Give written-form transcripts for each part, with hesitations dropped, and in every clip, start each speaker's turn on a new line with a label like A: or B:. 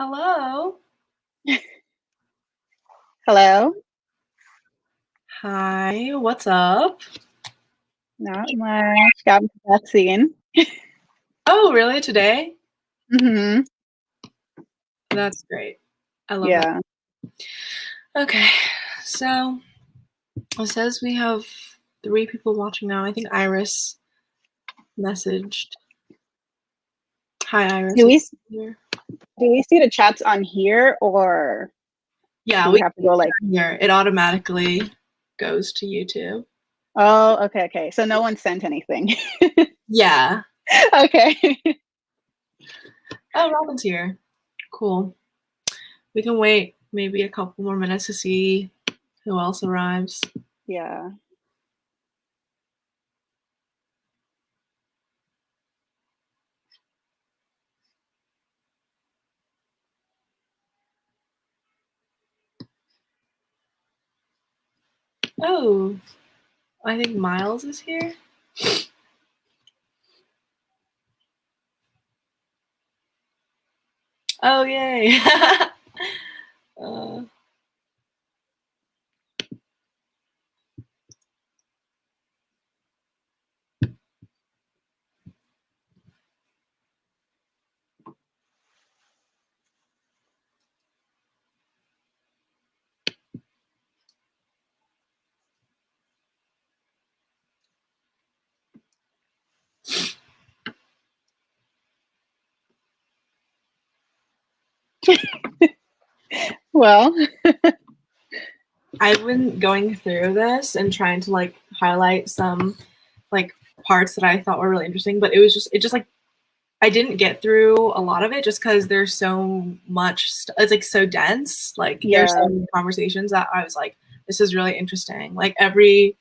A: Hello.
B: Hello.
A: Hi, what's up?
B: Not much. Got my vaccine.
A: Oh, really? Today?
B: Mhm.
A: That's great. I love that.
B: Yeah.
A: Okay, so it says we have 3 people watching now. I think Iris messaged. Hi, Iris.
B: Do we
A: Here.
B: do we see the chats on here, or
A: Yeah,
B: do
A: we
B: we have to go like?
A: here. It automatically goes to YouTube.
B: Oh, okay. So no one sent anything.
A: Yeah.
B: Okay.
A: Oh, Robin's here. Cool. We can wait maybe a couple more minutes to see who else arrives.
B: Yeah.
A: Oh, I think Miles is here. Oh, yay. uh,
B: Well.
A: I've been going through this and trying to like highlight some like parts that I thought were really interesting, but it just like I didn't get through a lot of it just because there's so much. It's like so dense. Like there's
B: Yeah.
A: so many conversations that I was like, this is really interesting. Like every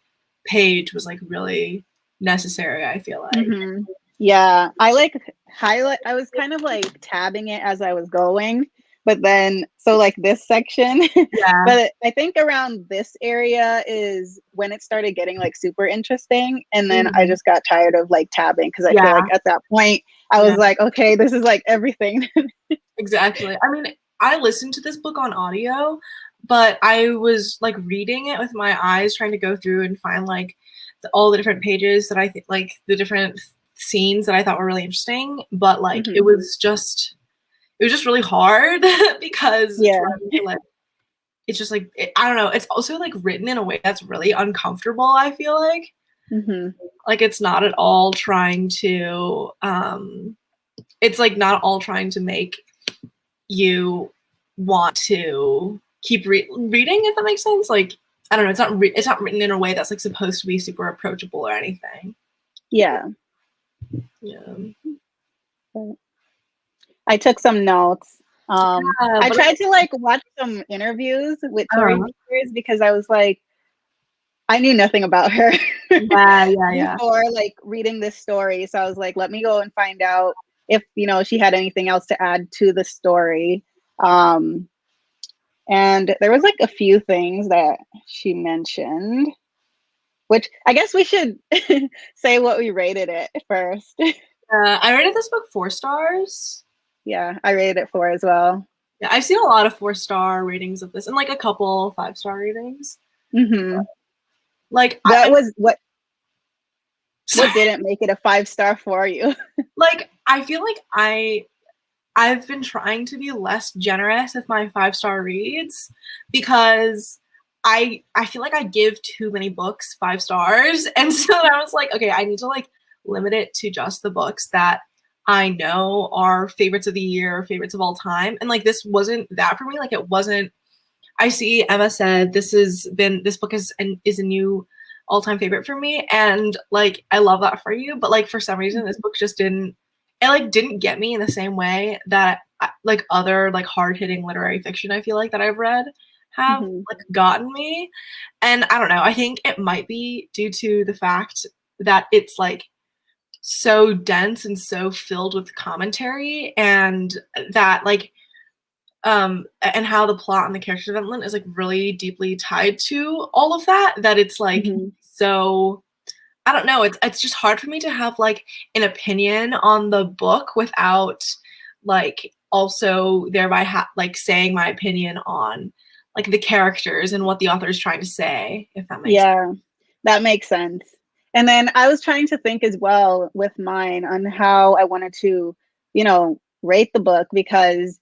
A: page was like really necessary. I feel like.
B: Mhm. Yeah. I like highlight. I was kind of like tabbing it as I was going, but then so like this section.
A: Yeah.
B: But I think around this area is when it started getting like super interesting, and then I just got tired of like tabbing because I feel like at that point I was like, okay, this is like everything.
A: Exactly. I mean, I listened to this book on audio, but I was like reading it with my eyes, trying to go through and find like all the different pages that I think, like the different scenes that I thought were really interesting. But like it was just really hard because trying to, like, it's just like I don't know. It's also like written in a way that's really uncomfortable. I feel like like it's not at all trying to. It's like not all trying to make you want to keep reading, if that makes sense. Like I don't know, it's not written in a way that's like supposed to be super approachable or anything.
B: Yeah. I took some notes. I tried to like watch some interviews with Tori Peters because I was like, I knew nothing about her before like reading this story. So I was like, let me go and find out if she had anything else to add to the story. And there was like a few things that she mentioned, which I guess we should say what we rated it first.
A: I rated this book 4 stars.
B: Yeah, I rated it 4 as well.
A: Yeah, I've seen a lot of 4-star ratings of this and like a couple 5-star ratings. Like
B: that was what didn't make it a 5-star for you?
A: Like I feel like I've been trying to be less generous with my 5-star reads because I feel like I give too many books 5 stars, and so I was like, okay, I need to like limit it to just the books that I know are favorites of the year, favorites of all time, and like this wasn't that for me. Like it wasn't. I see Emma said this book is a new all-time favorite for me, and like I love that for you, but like for some reason this book just didn't get me in the same way that like other like hard-hitting literary fiction I feel like that I've read have like gotten me. And I don't know, I think it might be due to the fact that it's like so dense and so filled with commentary, and that like and how the plot and the character development is like really deeply tied to all of that it's like so I don't know, it's just hard for me to have like an opinion on the book without like also thereby like saying my opinion on like the characters and what the author is trying to say, if that makes
B: sense. That makes sense. And then I was trying to think as well with mine on how I wanted to, you know, rate the book, because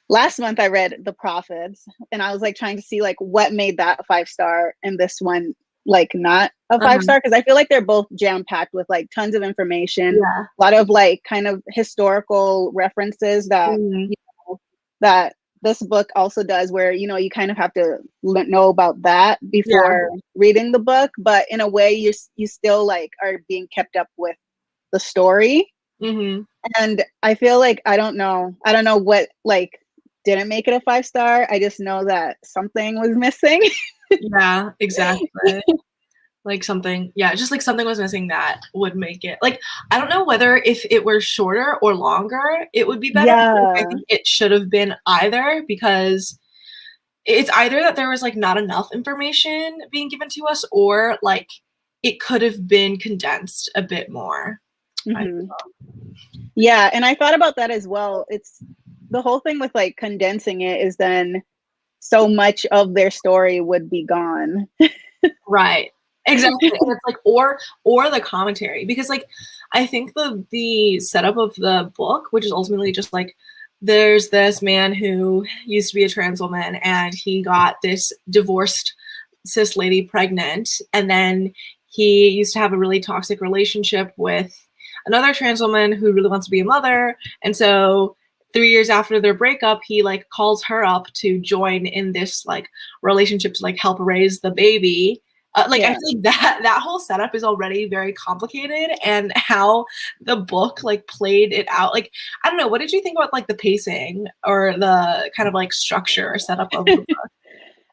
B: last month I read The Prophets and I was like trying to see like what made that a 5-star and this one like not a 5-star, because I feel like they're both jam-packed with like tons of information, a lot of like kind of historical references that you know, that this book also does, where you know you kind of have to know about that before reading the book, but in a way you still like are being kept up with the story. And I feel like I don't know what like didn't make it a 5-star. I just know that something was missing.
A: Yeah, exactly. Like something, just like something was missing that would make it, like, I don't know whether if it were shorter or longer, it would be better. I think it should have been either, because it's either that there was like not enough information being given to us, or like it could have been condensed a bit more.
B: Yeah, and I thought about that as well. It's the whole thing with like condensing it is then so much of their story would be gone.
A: Right. Exactly. And it's like, or the commentary, because like I think the setup of the book, which is ultimately just like, there's this man who used to be a trans woman and he got this divorced cis lady pregnant, and then he used to have a really toxic relationship with another trans woman who really wants to be a mother, and so 3 years after their breakup, he like calls her up to join in this like relationship to like help raise the baby. I feel like that whole setup is already very complicated, and how the book like played it out. Like, I don't know, what did you think about like the pacing or the kind of like structure or setup of the book?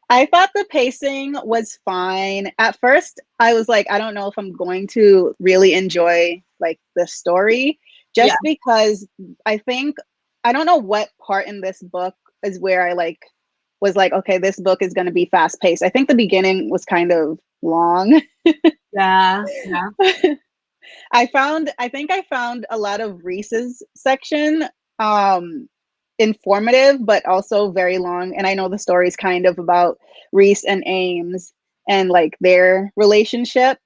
B: I thought the pacing was fine. At first, I was like, I don't know if I'm going to really enjoy like the story, just because I think, I don't know what part in this book is where I like was like, okay, this book is going to be fast paced. I think the beginning was kind of long.
A: Yeah.
B: I think I found a lot of Reese's section informative, but also very long. And I know the story is kind of about Reese and Ames and like their relationship,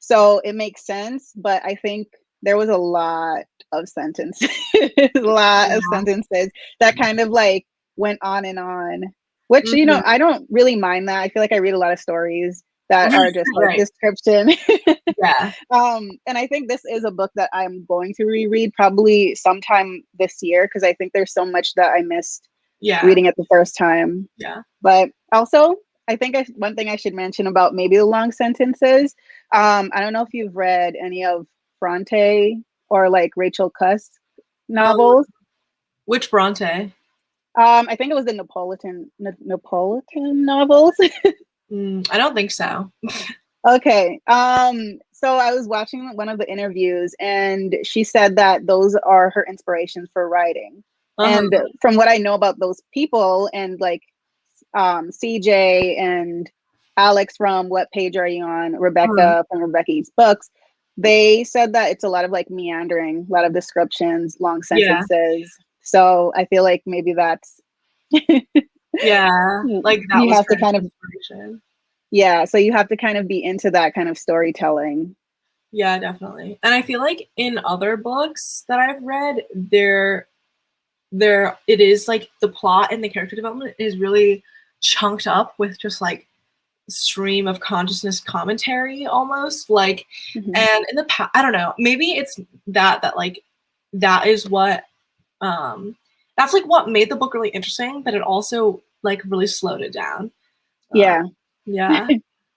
B: so it makes sense. But I think there was a lot of sentences, of sentences that kind of like went on and on, which you know, I don't really mind that. I feel like I read a lot of stories that are just like description. And I think this is a book that I'm going to reread probably sometime this year, because I think there's so much that I missed reading it the first time. But also, I think one thing I should mention about maybe the long sentences, I don't know if you've read any of Bronte or like Rachel Cusk novels.
A: Which Bronte?
B: I think it was the Napolitan novels.
A: I don't think so.
B: Okay. So I was watching one of the interviews and she said that those are her inspirations for writing. And from what I know about those people and like CJ and Alex from What Page Are You On, Rebecca from Rebecca Eats Books, they said that it's a lot of like meandering, a lot of descriptions, long sentences. So I feel like maybe that's
A: like that
B: you
A: was
B: have to kind of
A: inspiration.
B: So you have to kind of be into that kind of storytelling.
A: Yeah, definitely. And I feel like in other books that I've read, there it is like the plot and the character development is really chunked up with just like stream of consciousness commentary almost, like and in the past, I don't know, maybe it's that like that is what that's like what made the book really interesting, but it also like really slowed it down.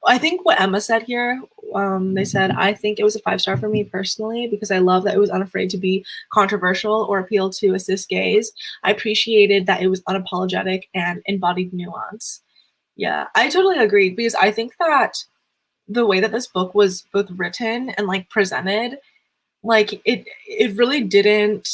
A: I think what Emma said here, they said, I think it was a 5-star for me personally because I love that it was unafraid to be controversial or appeal to a cis gaze. I appreciated that it was unapologetic and embodied nuance. Yeah, I totally agree, because I think that the way that this book was both written and like presented, like it really didn't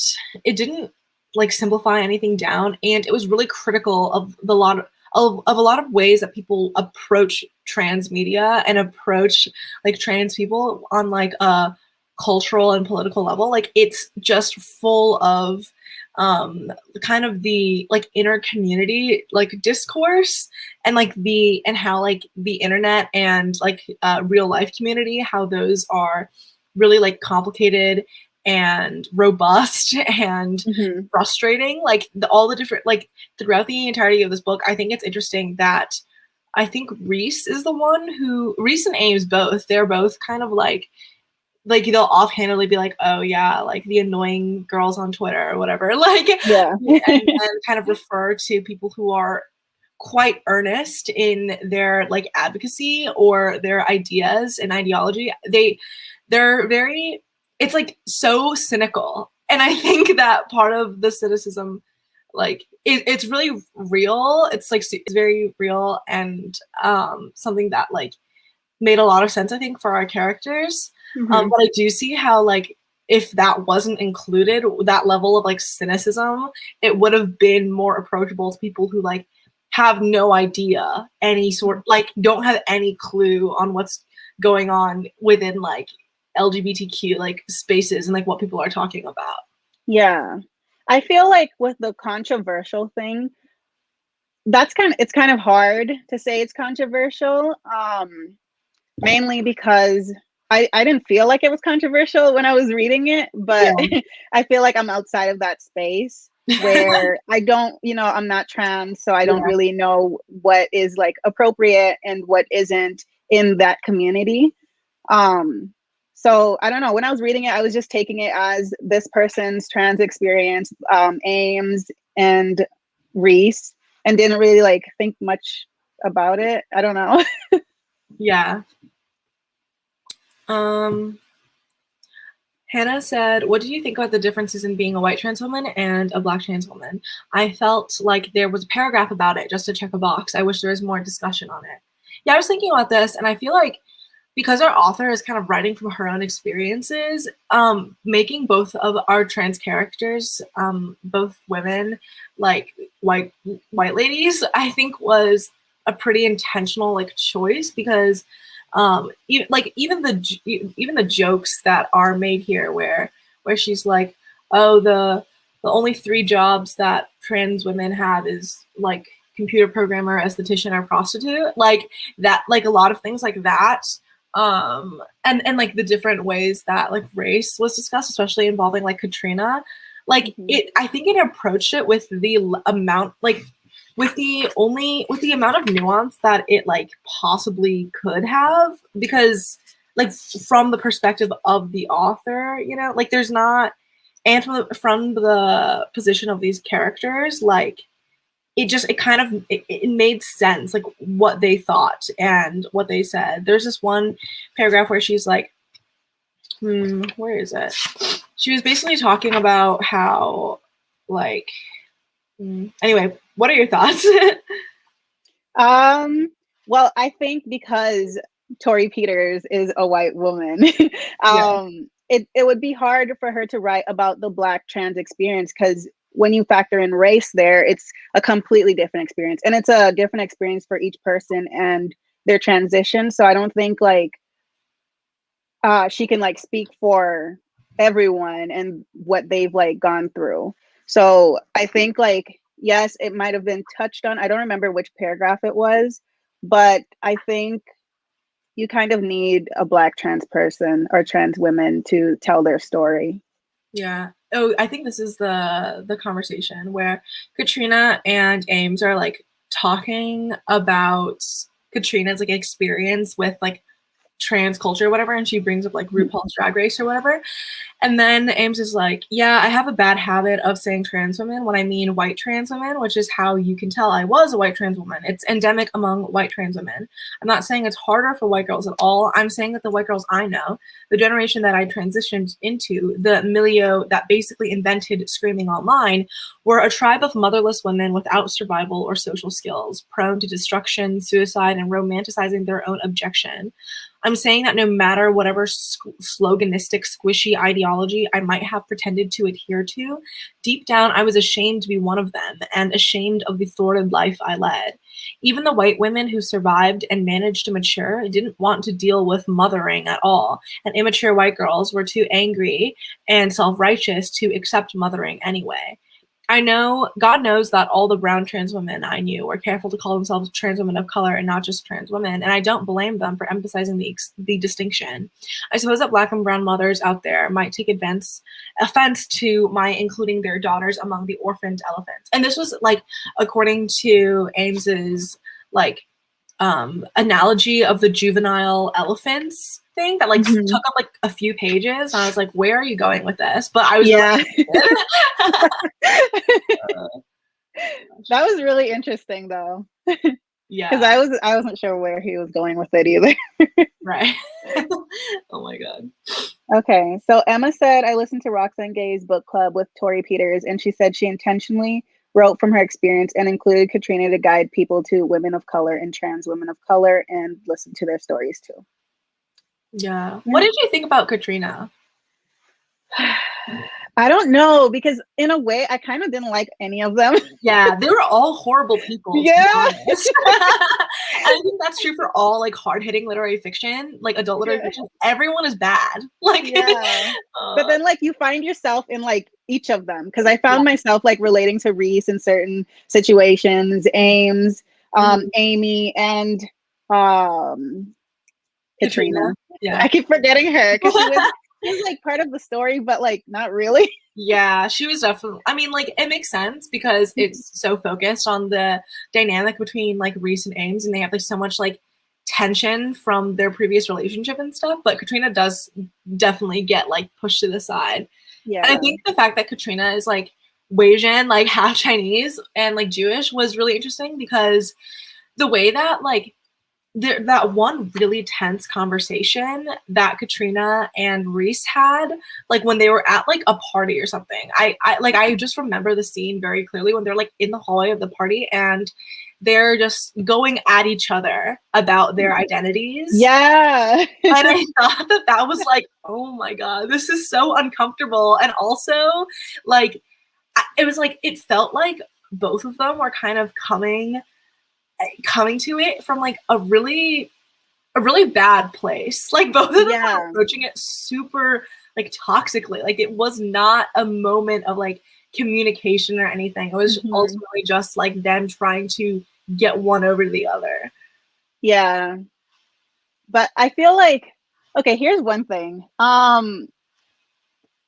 A: like simplify anything down, and it was really critical of a lot of ways that people approach trans media and approach like trans people on like a cultural and political level. Like it's just full of kind of the like inner community like discourse and like and how like the internet and like real life community, how those are really like complicated and robust and frustrating, like all the different, like throughout the entirety of this book. I think it's interesting that I think Reese is the one who, Reese and Ames both, they're both kind of like they'll offhandedly be like, oh yeah, like the annoying girls on Twitter or whatever, like
B: yeah.
A: and kind of refer to people who are quite earnest in their like advocacy or their ideas and ideology. They're very, it's like so cynical. And I think that part of the cynicism, like it's really real. It's like it's very real and something that like made a lot of sense, I think, for our characters. But I do see how like if that wasn't included, that level of like cynicism, it would have been more approachable to people who like have no idea any sort, like don't have any clue on what's going on within like LGBTQ like spaces and like what people are talking about.
B: Yeah. I feel like with the controversial thing, it's kind of hard to say it's controversial. Mainly because I didn't feel like it was controversial when I was reading it, but yeah. I feel like I'm outside of that space where I don't, I'm not trans, so I don't really know what is like appropriate and what isn't in that community. So I don't know, when I was reading it, I was just taking it as this person's trans experience, Ames and Reese, and didn't really like think much about it. I don't know.
A: Yeah. Hannah said, what do you think about the differences in being a white trans woman and a Black trans woman? I felt like there was a paragraph about it just to check a box. I wish there was more discussion on it. Yeah, I was thinking about this, and I feel like because our author is kind of writing from her own experiences, making both of our trans characters, both women, like white ladies, I think was a pretty intentional like choice, because even the jokes that are made here where she's like, oh, the only 3 jobs that trans women have is like computer programmer, esthetician, or prostitute, like that, like a lot of things like that, and like the different ways that like race was discussed, especially involving like Katrina, like I think it approached it with the amount, like with the amount of nuance that it like possibly could have, because like from the perspective of the author, like there's not, and from the position of these characters, like it made sense, like what they thought and what they said. There's this one paragraph where she's like, where is it? She was basically talking about how like, anyway, what are your thoughts?
B: Well, I think because Tori Peters is a white woman, it would be hard for her to write about the Black trans experience, because when you factor in race there, it's a completely different experience, and it's a different experience for each person and their transition. So I don't think like she can like speak for everyone and what they've like gone through. So I think like, yes, it might have been touched on. I don't remember which paragraph it was, but I think you kind of need a Black trans person or trans women to tell their story.
A: Yeah. Oh, I think this is the conversation where Katrina and Ames are like talking about Katrina's like experience with like trans culture or whatever, and she brings up like RuPaul's Drag Race or whatever, and then Ames is like, yeah, I have a bad habit of saying trans women when I mean white trans women, which is how you can tell I was a white trans woman. It's endemic among white trans women. I'm not saying it's harder for white girls at all. I'm saying that the white girls I know, the generation that I transitioned into, the milieu that basically invented screaming online, were a tribe of motherless women without survival or social skills, prone to destruction, suicide, and romanticizing their own objection. I'm saying that no matter whatever sloganistic, squishy ideology I might have pretended to adhere to, deep down I was ashamed to be one of them and ashamed of the thwarted life I led. Even the white women who survived and managed to mature didn't want to deal with mothering at all, and immature white girls were too angry and self-righteous to accept mothering anyway. I know, God knows that all the brown trans women I knew were careful to call themselves trans women of color and not just trans women, and I don't blame them for emphasizing the distinction. I suppose that Black and brown mothers out there might take offense to my including their daughters among the orphaned elephants. And this was like according to Ames's like analogy of the juvenile elephants thing that like took up like a few pages. And I was like, where are you going with this? But I was
B: that was really interesting though.
A: Yeah,
B: because I wasn't sure where he was going with it either.
A: Right. Oh my god.
B: Okay, so Emma said, I listened to Roxane Gay's book club with Tori Peters, and she said she intentionally wrote from her experience and included Katrina to guide people to women of color and trans women of color and listen to their stories too.
A: Yeah. What did you think about Katrina?
B: I don't know, because in a way I kind of didn't like any of them.
A: Yeah, they were all horrible people.
B: Yeah.
A: I think that's true for all like hard-hitting literary fiction, like adult literary fiction. Everyone is bad. Like
B: but then like you find yourself in like each of them, because I found myself like relating to Reese in certain situations, Ames, Amy, and Katrina.
A: Yeah.
B: I keep forgetting her because she was like part of the story, but like not really.
A: Yeah, she was definitely, I mean, like, it makes sense because it's so focused on the dynamic between, like, Reese and Ames, and they have, like, so much, like, tension from their previous relationship and stuff, but Katrina does definitely get, like, pushed to the side. Yeah. And I think the fact that Katrina is, like, Asian, like, half Chinese and, like, Jewish was really interesting because the way that, like, that one really tense conversation that Katrina and Reese had, like when they were at like a party or something. I just remember the scene very clearly when they're like in the hallway of the party and they're just going at each other about their identities.
B: Yeah.
A: And I thought that was like, oh my God, this is so uncomfortable. And also like, it was like, it felt like both of them were kind of coming to it from like a really bad place. Like both of them were approaching it super like toxically. Like it was not a moment of like communication or anything. It was ultimately just like them trying to get one over to the other.
B: Yeah. But I feel like, okay, here's one thing.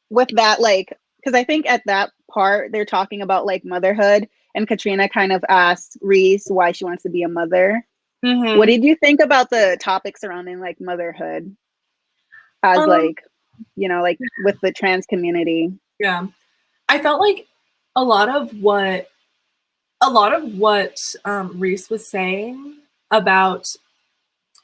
B: With that, like, because I think at that part they're talking about like motherhood, and Katrina kind of asked Reese why she wants to be a mother. What did you think about the topic surrounding like motherhood as like, you know, like with the trans community?
A: Yeah, I felt like a lot of what Reese was saying about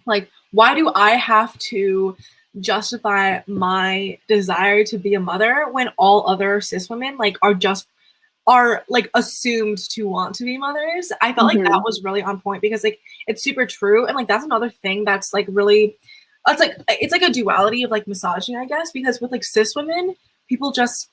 A: like, why do I have to justify my desire to be a mother when all other cis women like are like assumed to want to be mothers? I felt like that was really on point because like it's super true, and like that's another thing that's like really it's like a duality of like misogyny, I guess, because with like cis women, people just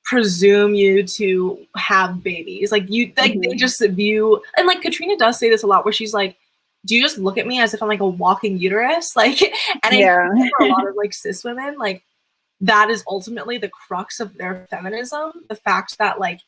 A: presume you to have babies, like you like they just view, and like Katrina does say this a lot where she's like, do you just look at me as if I'm like a walking uterus? Like, and I think for a lot of like cis women, like that is ultimately the crux of their feminism, the fact that like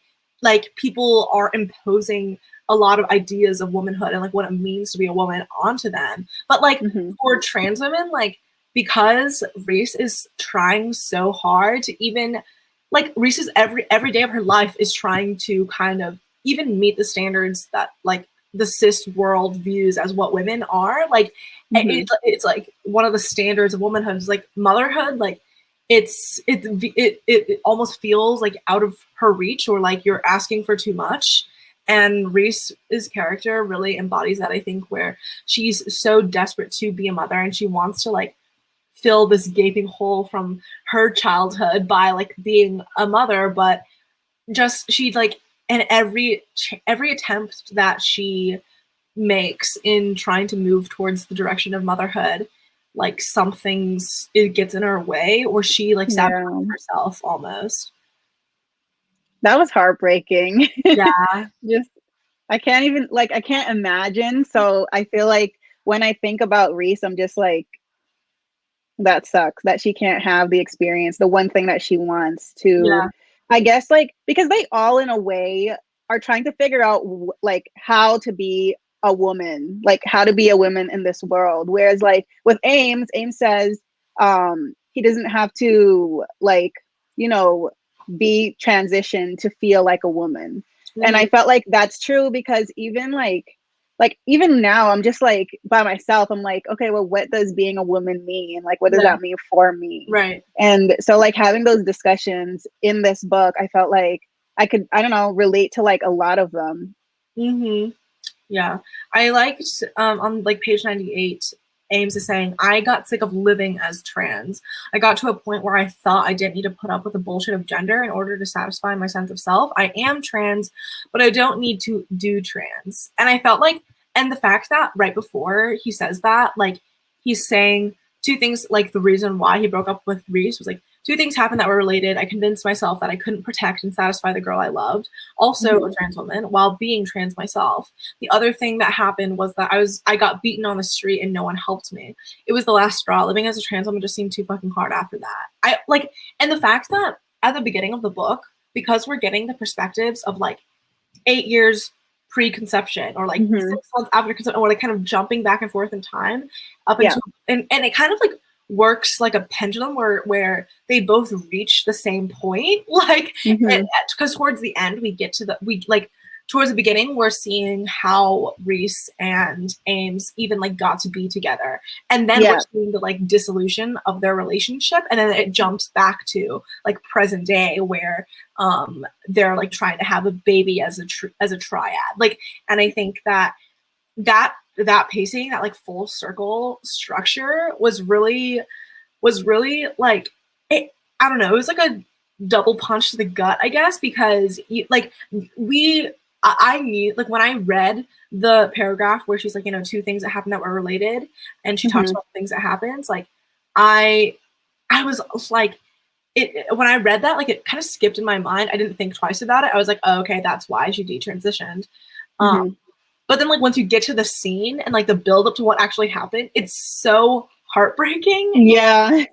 A: people are imposing a lot of ideas of womanhood and like what it means to be a woman onto them. But like for trans women, like because Reese is trying so hard to even like Reese is every day of her life is trying to kind of even meet the standards that like the cis world views as what women are. Like it's like one of the standards of womanhood is like motherhood. Like it almost feels like out of her reach, or like you're asking for too much. And Reese's character really embodies that, I think, where she's so desperate to be a mother and she wants to like fill this gaping hole from her childhood by like being a mother, but just she like, and every attempt that she makes in trying to move towards the direction of motherhood, like it gets in her way, or she like sabotages herself almost.
B: That was heartbreaking.
A: Yeah.
B: Just I can't imagine. So I feel like when I think about Reese, I'm just like, that sucks that she can't have the experience, the one thing that she wants to I guess like because they all in a way are trying to figure out like how to be a woman, like how to be a woman in this world. Whereas like with Ames says he doesn't have to like, you know, be transitioned to feel like a woman. And I felt like that's true because even like even now I'm just like by myself, I'm like, okay, well, what does being a woman mean? Like, what does that mean for me?
A: Right.
B: And so like having those discussions in this book, I felt like I could, I don't know, relate to like a lot of them.
A: Yeah. I liked on like page 98, Ames is saying, I got sick of living as trans. I got to a point where I thought I didn't need to put up with the bullshit of gender in order to satisfy my sense of self. I am trans, but I don't need to do trans. And I felt like, and the fact that right before he says that, like he's saying two things, like the reason why he broke up with Reese was like, two things happened that were related. I convinced myself that I couldn't protect and satisfy the girl I loved, also a trans woman, while being trans myself. The other thing that happened was that I got beaten on the street and no one helped me. It was the last straw. Living as a trans woman just seemed too fucking hard after that. I like, and the fact that at the beginning of the book, because we're getting the perspectives of like 8 years pre-conception or like 6 months after conception, or like kind of jumping back and forth in time up into and it kind of like works like a pendulum where they both reach the same point, like because towards the end we get to towards the beginning we're seeing how Reese and Ames even like got to be together, and then we're seeing the like dissolution of their relationship, and then it jumps back to like present day where they're like trying to have a baby as a triad, like. And I think that pacing, that like full circle structure was really like it, I don't know, it was like a double punch to the gut, I guess, because I need, like when I read the paragraph where she's like, you know, two things that happened that were related, and she talks about things that happens, like I was like, when I read that, like it kind of skipped in my mind. I didn't think twice about it. I was like, oh, okay, that's why she detransitioned. But then like once you get to the scene and like the build up to what actually happened, it's so heartbreaking.
B: Yeah.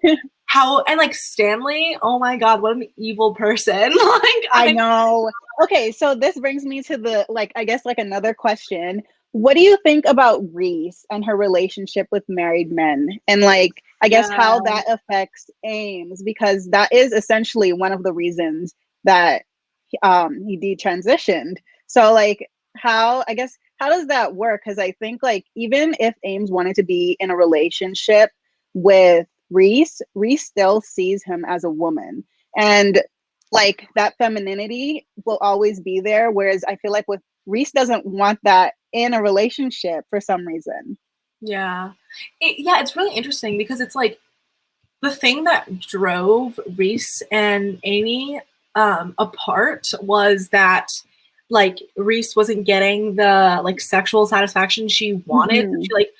A: And like Stanley, oh my God, what an evil person. Like
B: I know. Okay, so this brings me to the like, I guess like another question. What do you think about Reese and her relationship with married men? And like, I guess how that affects Ames, because that is essentially one of the reasons that he detransitioned. So like how does that work? Because I think like even if Ames wanted to be in a relationship with Reese still sees him as a woman, and like that femininity will always be there, whereas I feel like with Reese doesn't want that in a relationship for some reason.
A: It's really interesting because it's like the thing that drove Reese and Amy apart was that like Reese wasn't getting the like sexual satisfaction she wanted. She like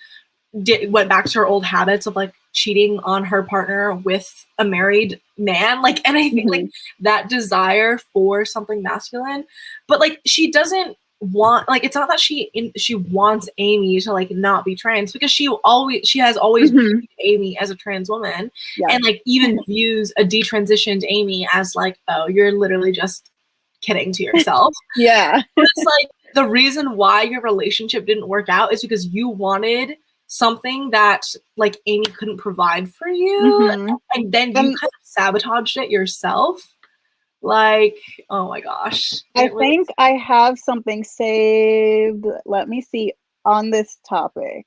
A: went back to her old habits of like cheating on her partner with a married man, like. And I think like that desire for something masculine, but like she doesn't want, like it's not that she wants Amy to like not be trans, because she has always viewed Amy as a trans woman, and like even views a detransitioned Amy as like, oh, you're literally just kidding to yourself. But it's like the reason why your relationship didn't work out is because you wanted something that like Amy couldn't provide for you, and then you kind of sabotaged it yourself. Like, oh my gosh.
B: I think I have something saved. Let me see on this topic.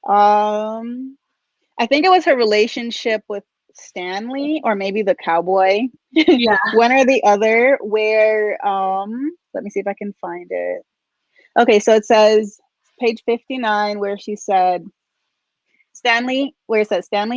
B: I think it was her relationship with Stanley, or maybe the cowboy. One or the other, where let me see if I can find it. Okay, so it says page 59 where she said Stanley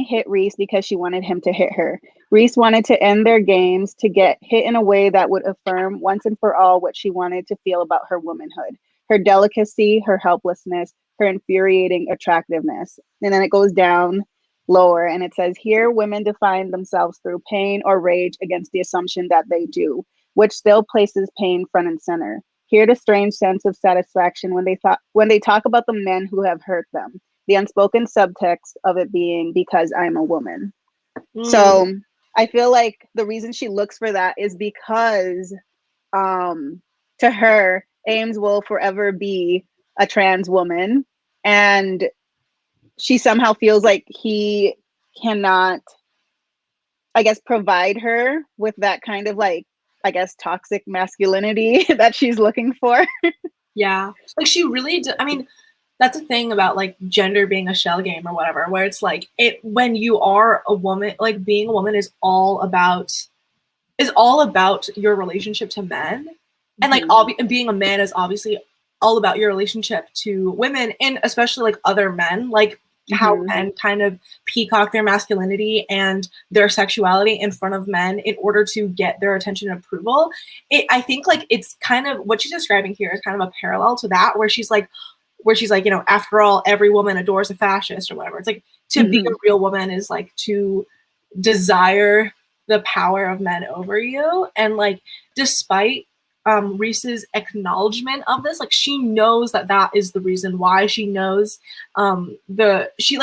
B: hit Reese because she wanted him to hit her. Reese wanted to end their games to get hit in a way that would affirm once and for all what she wanted to feel about her womanhood, her delicacy, her helplessness, her infuriating attractiveness. And then it goes down lower and it says, here women define themselves through pain or rage against the assumption that they do, which still places pain front and center. Here the strange sense of satisfaction when they talk about the men who have hurt them. The unspoken subtext of it being because I'm a woman. So I feel like the reason she looks for that is because to her, Ames will forever be a trans woman, and she somehow feels like he cannot, I guess, provide her with that kind of like, I guess, toxic masculinity that she's looking for.
A: Yeah, like she really I mean, that's a thing about like gender being a shell game or whatever, where it's like when you are a woman, like being a woman is all about your relationship to men. And like being a man is obviously all about your relationship to women, and especially like other men, like how men kind of peacock their masculinity and their sexuality in front of men in order to get their attention and approval. I think like it's kind of what she's describing here is kind of a parallel to that, where she's like, you know, after all, every woman adores a fascist or whatever. It's like to be a real woman is like to desire the power of men over you. And like, despite Reese's acknowledgement of this, like she knows that is the reason why. She knows she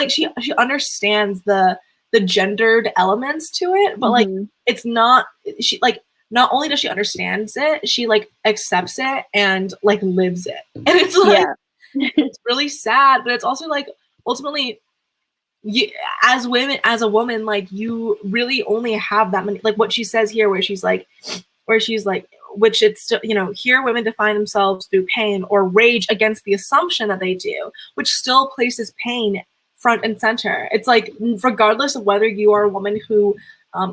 A: understands the gendered elements to it, but like it's not, she like, not only does she understands it, she like accepts it and like lives it. And it's like, it's really sad, but it's also like ultimately, as a woman, like you really only have that many, like what she says here, where she's like, which it's still, you know, here women define themselves through pain or rage against the assumption that they do, which still places pain front and center. It's like, regardless of whether you are a woman who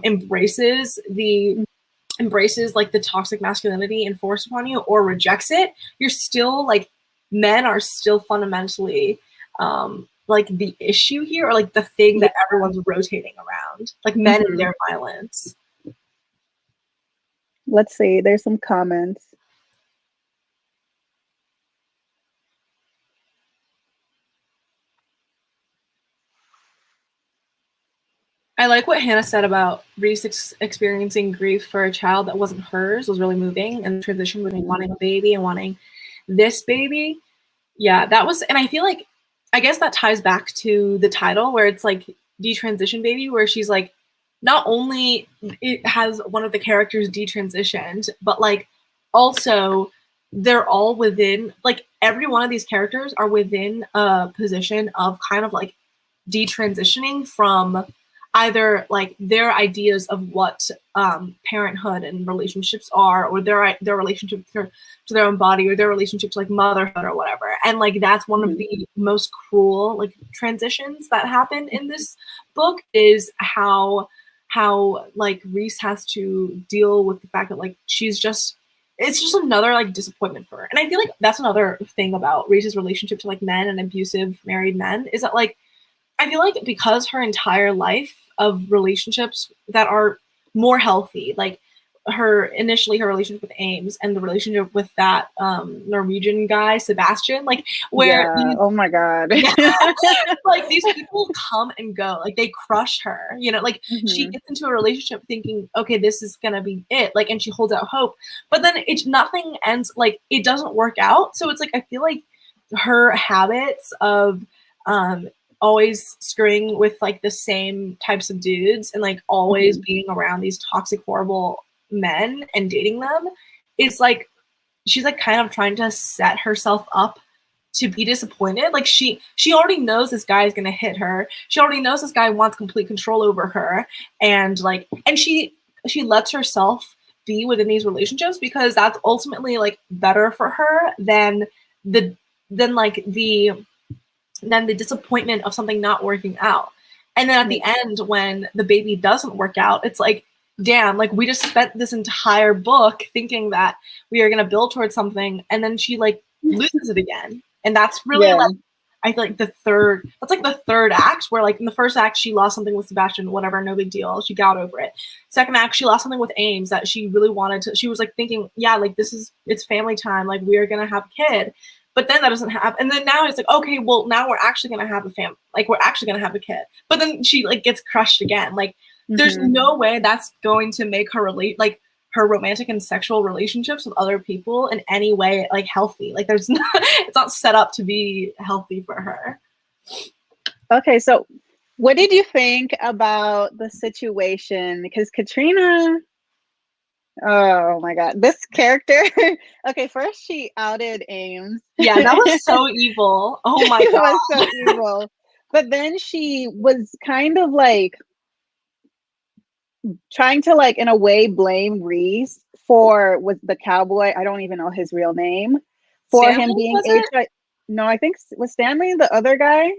A: embraces like the toxic masculinity enforced upon you or rejects it, you're still like, men are still fundamentally like the issue here, or like the thing that everyone's rotating around, like men and their violence.
B: Let's see, there's some comments.
A: I like what Hannah said about Reese experiencing grief for a child that wasn't hers was really moving, and the transition between wanting a baby and wanting this baby. Yeah, that was, and I feel like, I guess that ties back to the title, where it's like detransition baby, where she's like, not only it has one of the characters detransitioned, but like also they're all within, like every one of these characters are within a position of kind of like detransitioning from either like their ideas of what parenthood and relationships are, or their relationship to their own body, or their relationship to like motherhood or whatever. And like that's one of the most cruel like transitions that happen in this book, is how like Reese has to deal with the fact that like it's just another like disappointment for her. And I feel like that's another thing about Reese's relationship to like men and abusive married men, is that like I feel like because her entire life of relationships that are more healthy, like her relationship with Ames and the relationship with that Norwegian guy Sebastian, like where
B: oh my god,
A: like these people come and go, like they crush her, you know, like she gets into a relationship thinking, okay, this is gonna be it, like, and she holds out hope, but then nothing ends, like it doesn't work out. So it's like I feel like her habits of always screwing with like the same types of dudes and like always being around these toxic, horrible men and dating them, is like she's like kind of trying to set herself up to be disappointed. Like she already knows this guy is gonna hit her. She already knows this guy wants complete control over her, and like, and she lets herself be within these relationships because that's ultimately like better for her than the disappointment of something not working out. And then at the end, when the baby doesn't work out, it's like, damn, like we just spent this entire book thinking that we are going to build towards something, and then she like loses it again. And that's really like, I feel like that's like the third act, where like in the first act she lost something with Sebastian, whatever, no big deal, she got over it. Second act, she lost something with Ames that she really wanted to, she was like thinking, yeah, like it's family time, like we are gonna have a kid. But then that doesn't happen. And then now it's like, okay, well now we're actually gonna have we're actually gonna have a kid. But then she like gets crushed again. Like there's no way that's going to make her like her romantic and sexual relationships with other people in any way like healthy. Like it's not set up to be healthy for her.
B: Okay, so What did you think about the situation? Because Katrina, oh my God, this character. Okay, first she outed Ames.
A: Yeah, that was so evil. Oh my God.
B: It was so evil. But then she was kind of like trying to, like, in a way, blame Reese for with the cowboy. I don't even know his real name. For
A: Stanley,
B: him being
A: was it?
B: No, I think was Stanley the other guy.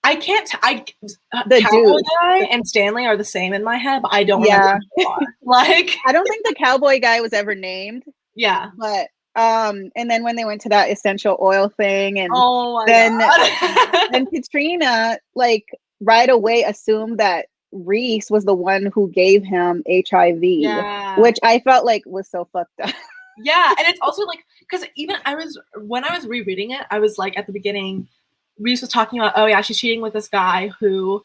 A: I can't.
B: The
A: Cowboy
B: dude
A: guy and Stanley are the same in my head, but I don't
B: Yeah.
A: remember who they are. Like,
B: I don't think the cowboy guy was ever named.
A: Yeah.
B: But and then when they went to that essential oil thing, and
A: oh my
B: then
A: God.
B: then Katrina, like, right away assumed that Reese was the one who gave him HIV,
A: Yeah.
B: which I felt like was so fucked up.
A: Yeah, and it's also like, because even when I was rereading it, I was like, at the beginning, Reese was talking about, oh yeah, she's cheating with this guy who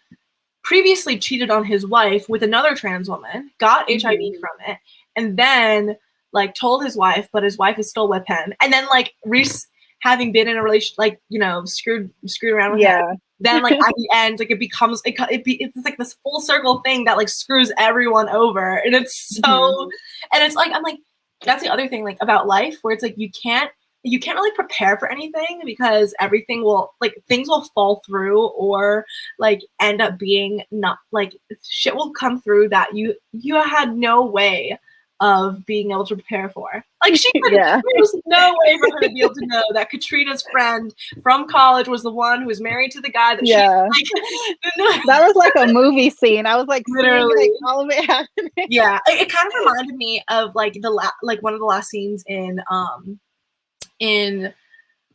A: previously cheated on his wife with another trans woman, got HIV from it, and then like told his wife, but his wife is still with him. And then like Reese having been in a relationship, like, you know, screwed around with him. Then like at the end, like it's like this full circle thing that like screws everyone over. And it's so, and it's like, I'm like, that's the other thing, like, about life, where it's like you can't really prepare for anything, because everything will, like, things will fall through, or like end up being not, like, shit will come through that you had no way of being able to prepare for. Like, there was no way for her to be able to know that Katrina's friend from college was the one who was married to the guy that she, like,
B: that was like a movie scene. I was like,
A: literally
B: seeing, like, all of it happening.
A: Yeah, it kind of reminded me of like one of the last scenes in oh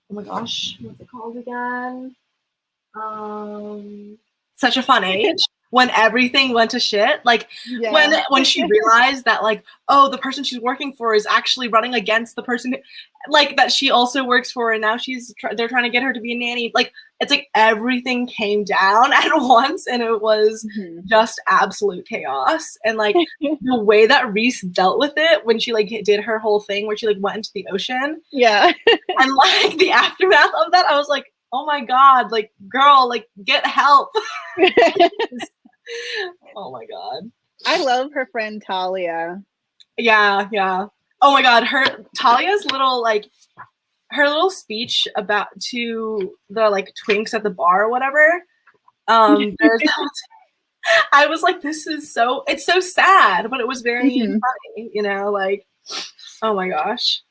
A: my gosh, what's it called again? Such a Fun Age, when everything went to shit. Like, when she realized that, like, oh, the person she's working for is actually running against the person like that she also works for, and now they're trying to get her to be a nanny. Like, it's like everything came down at once, and it was just absolute chaos. And like the way that Reese dealt with it when she like did her whole thing where she like went into the ocean, and like the aftermath of that, I was like, oh my God, like, girl, like, get help. Oh my God.
B: I love her friend Talia.
A: Yeah. Oh my God, Talia's little, like, her little speech to the like twinks at the bar or whatever. I was like, it's so sad, but it was very funny, you know, like, oh my gosh.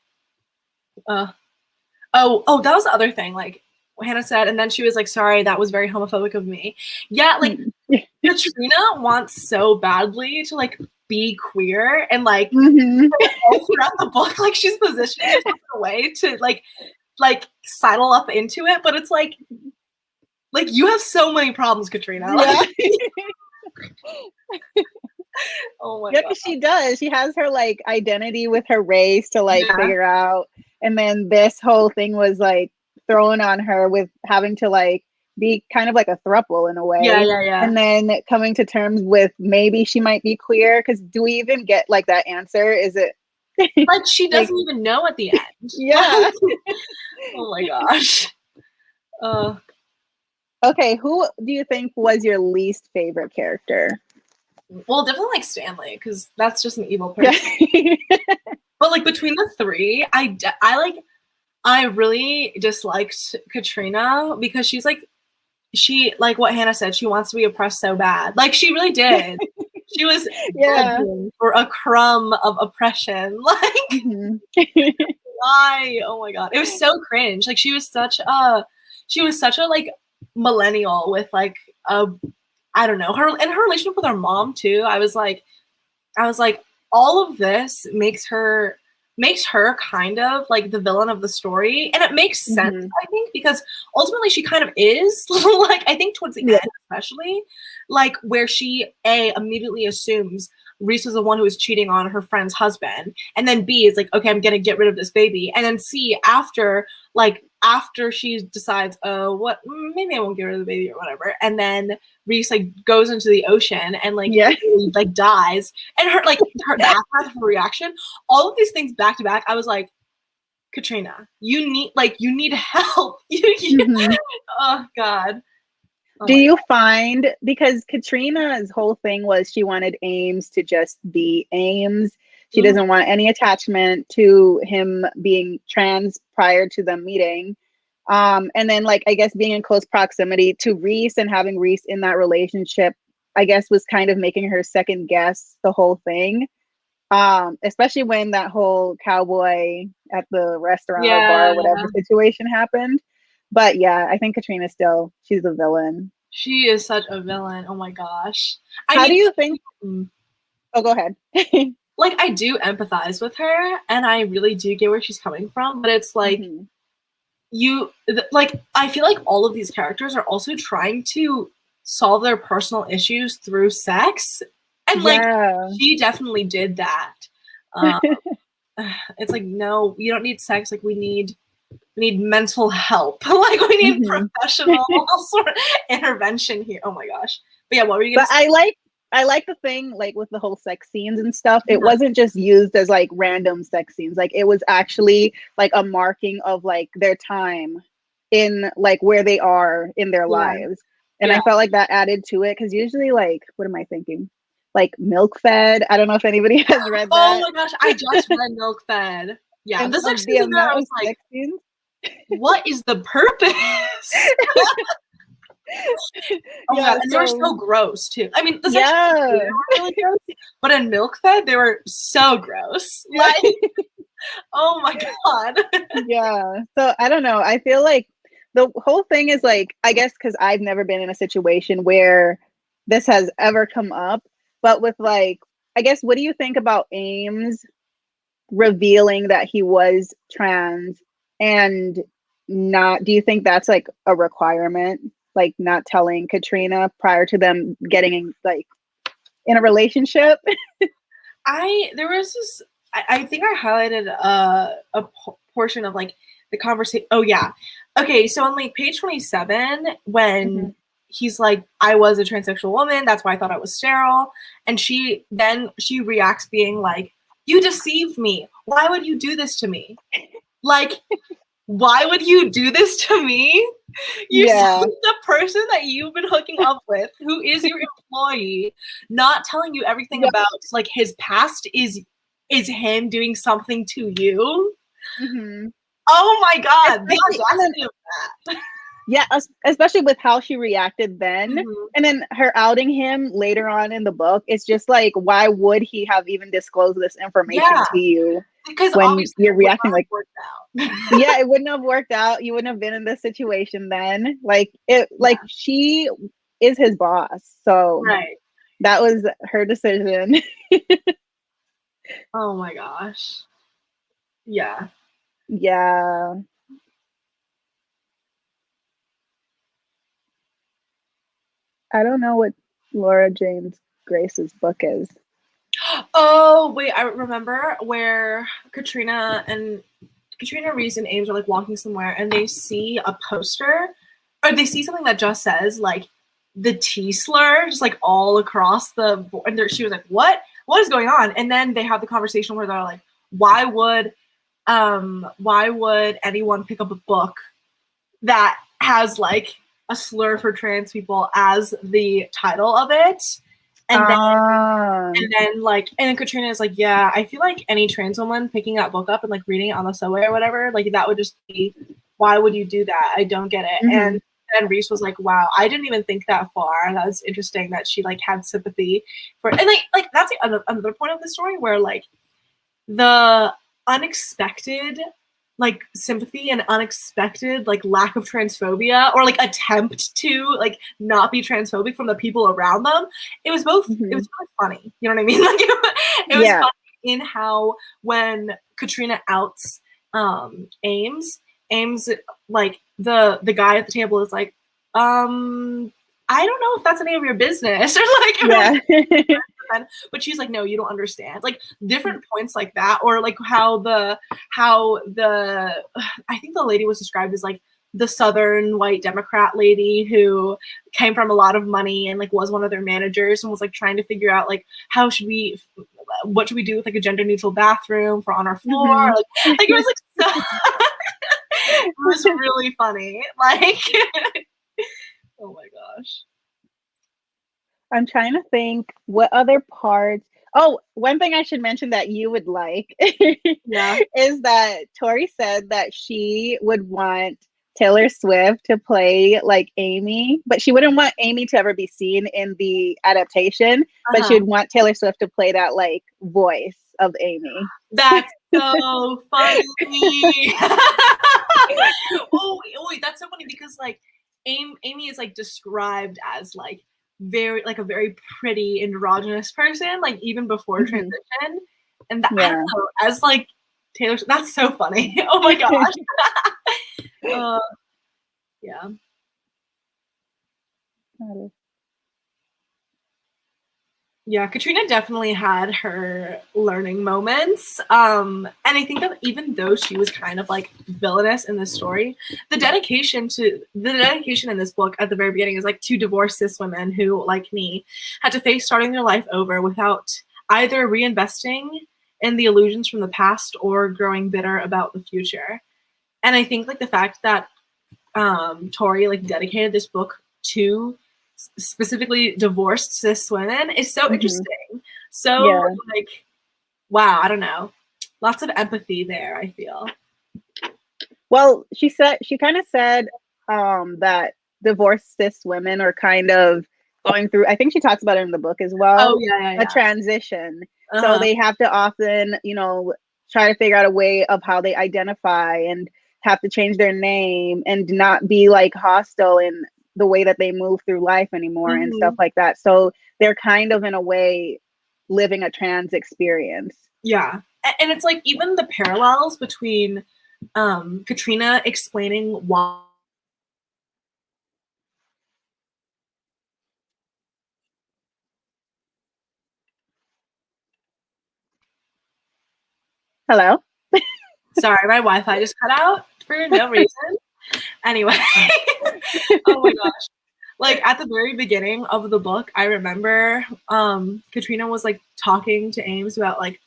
A: That was the other thing, like Hannah said, and then she was like, sorry, that was very homophobic of me. Yeah, like, Katrina wants so badly to like be queer, and like all throughout the book, like, she's positioning herself in a way to like sidle up into it, but it's like you have so many problems, Katrina. Like, oh my God.
B: Because she does. She has her like identity with her race to like figure out, and then this whole thing was like thrown on her with having to like be kind of like a throuple in a way.
A: Yeah.
B: And then coming to terms with maybe she might be queer, because do we even get like that answer? Is it
A: like she doesn't even know at the end? Oh my gosh.
B: Okay, who do you think was your least favorite character?
A: Well, definitely like Stanley, because that's just an evil person. But like between the three, I really disliked Katrina, because she like what Hannah said, she wants to be oppressed so bad. Like, she really did. She was begging for a crumb of oppression. Like, why? Oh my God, it was so cringe. Like, she was such a like millennial with like I don't know, her relationship with her mom too. I was like, all of this makes her kind of like the villain of the story, and it makes sense, I think, because ultimately she kind of is. Like, I think towards the end, especially, like, where she immediately assumes Reese is the one who is cheating on her friend's husband, and then B is like, okay, I'm gonna get rid of this baby, and then C, after she decides, oh, what, maybe I won't get rid of the baby or whatever, and then Reese like goes into the ocean and like like dies, and her aftermath, her reaction, all of these things back to back, I was like, Katrina, you need help. Oh God.
B: Do you find, because Katrina's whole thing was she wanted Ames to just be Ames. She doesn't want any attachment to him being trans prior to them meeting. And then, like, I guess being in close proximity to Reese and having Reese in that relationship, I guess, was kind of making her second guess the whole thing. Especially when that whole cowboy at the restaurant or bar or whatever situation happened. But yeah, I think Katrina still, she's a villain.
A: She is such a villain. Oh my gosh.
B: How do you think? Oh, go ahead.
A: Like, I do empathize with her, and I really do get where she's coming from, but it's like, I feel like all of these characters are also trying to solve their personal issues through sex. And like, she definitely did that. It's like, no, you don't need sex. Like, we need mental help. Like, we need professional sort of intervention here. Oh my gosh. But yeah, what were you gonna say?
B: I like the thing, like, with the whole sex scenes and stuff. It wasn't just used as like random sex scenes. Like, it was actually like a marking of like their time in like where they are in their lives. And I felt like that added to it, because usually, like, what am I thinking? Like Milk Fed. I don't know if anybody has read that.
A: Oh my gosh, I just read Milk Fed. Yeah,
B: and
A: the sex scenes in there, I was like, what is the purpose? Oh my God, and they were so gross too. I mean, the sex scenes were really gross, but in Milk Fed, they were so gross. Like, oh my God.
B: Yeah. So I don't know. I feel like the whole thing is like, I guess because I've never been in a situation where this has ever come up, but with like, I guess, what do you think about Ames revealing that he was trans, and not, do you think that's like a requirement? Like, not telling Katrina prior to them getting like in a relationship?
A: There was this, I think I highlighted a portion of like the conversation. Oh yeah. Okay. So on like page 27, when he's like, I was a transsexual woman, that's why I thought I was sterile. And she reacts being like, you deceived me. Why would you do this to me? Like, why would you do this to me? You're the person that you've been hooking up with, who is your employee, not telling you everything about like his past is him doing something to you. Oh my God, the audacity of that.
B: Yeah, especially with how she reacted then, and then her outing him later on in the book. It's just like, why would he have even disclosed this information to you?
A: Because
B: when you're reacting like,
A: yeah,
B: it wouldn't have worked out. You wouldn't have been in this situation then. Like, like she is his boss, so that was her decision.
A: Oh my gosh. Yeah.
B: Yeah. I don't know what Laura James Grace's book is.
A: Oh, wait, I remember where Katrina, Reese, and Ames are like walking somewhere, and they see a poster, or they see something that just says like the T slur just like all across the board. And she was like, what is going on? And then they have the conversation where they're like, why would anyone pick up a book that has like a slur for trans people as the title of it? And then Katrina is like, yeah, I feel like any trans woman picking that book up and like reading it on the subway or whatever, like that would just be, why would you do that? I don't get it. And then Reese was like, wow, I didn't even think that far. That was interesting that she like had sympathy for, and like that's another point of the story where like the unexpected like sympathy and unexpected like lack of transphobia, or like attempt to like not be transphobic from the people around them. It was both, it was really funny. You know what I mean? Like it was funny in how when Katrina outs Ames, like the guy at the table is like, I don't know if that's any of your business, or like but she's like, no, you don't understand. Like different points like that, or like how the I think the lady was described as like the Southern white Democrat lady who came from a lot of money and like was one of their managers and was like trying to figure out like what should we do with like a gender neutral bathroom for on our floor. Like it was like so it was really funny. Like oh my gosh.
B: I'm trying to think what other parts. Oh, one thing I should mention that you would like is that Tori said that she would want Taylor Swift to play like Amy, but she wouldn't want Amy to ever be seen in the adaptation, but she would want Taylor Swift to play that like voice of Amy.
A: That's so funny. Oh, wait, that's so funny because like Amy is like described as like a very pretty androgynous person, like even before transition, and that, I don't know, as like Taylor, that's so funny. Oh my gosh. Yeah. Yeah, Katrina definitely had her learning moments. And I think that even though she was kind of like villainous in this story, the dedication in this book at the very beginning is like two divorced cis women who, like me, had to face starting their life over without either reinvesting in the illusions from the past or growing bitter about the future. And I think like the fact that Tori like dedicated this book to specifically divorced cis women is so interesting. So like, wow, I don't know, lots of empathy there, I feel.
B: Well, she kind of said that divorced cis women are kind of going through, I think she talks about it in the book as well, a transition. So they have to often, you know, try to figure out a way of how they identify and have to change their name and not be like hostile in the way that they move through life anymore and stuff like that. So they're kind of in a way living a trans experience.
A: Yeah. And it's like even the parallels between Katrina explaining why.
B: Hello?
A: Sorry, my Wi-Fi just cut out for no reason. Anyway. Oh my gosh. Like at the very beginning of the book, I remember Katrina was like talking to Ames about like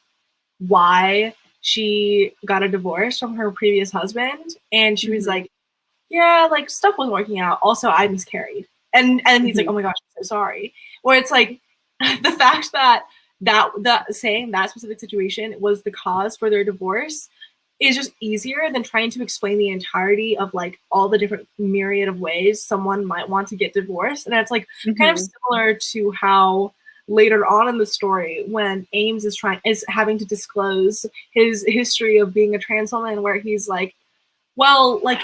A: why she got a divorce from her previous husband, and she was like, yeah, like stuff wasn't working out. Also, I miscarried. And he's like, oh my gosh, I'm so sorry. Where it's like the fact that saying that specific situation was the cause for their divorce is just easier than trying to explain the entirety of like all the different myriad of ways someone might want to get divorced. And it's like kind of similar to how later on in the story when Ames is having to disclose his history of being a trans woman, where he's like, well, like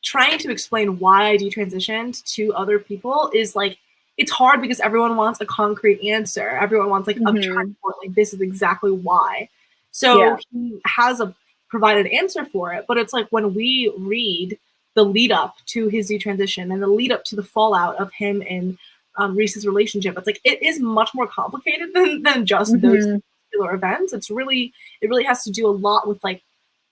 A: trying to explain why I detransitioned to other people is like, it's hard because everyone wants a concrete answer. Everyone wants like a transport, like this is exactly why. So he has a provided answer for it, but it's like when we read the lead up to his detransition and the lead up to the fallout of him and Reese's relationship, it's like it is much more complicated than just those particular events. It really has to do a lot with like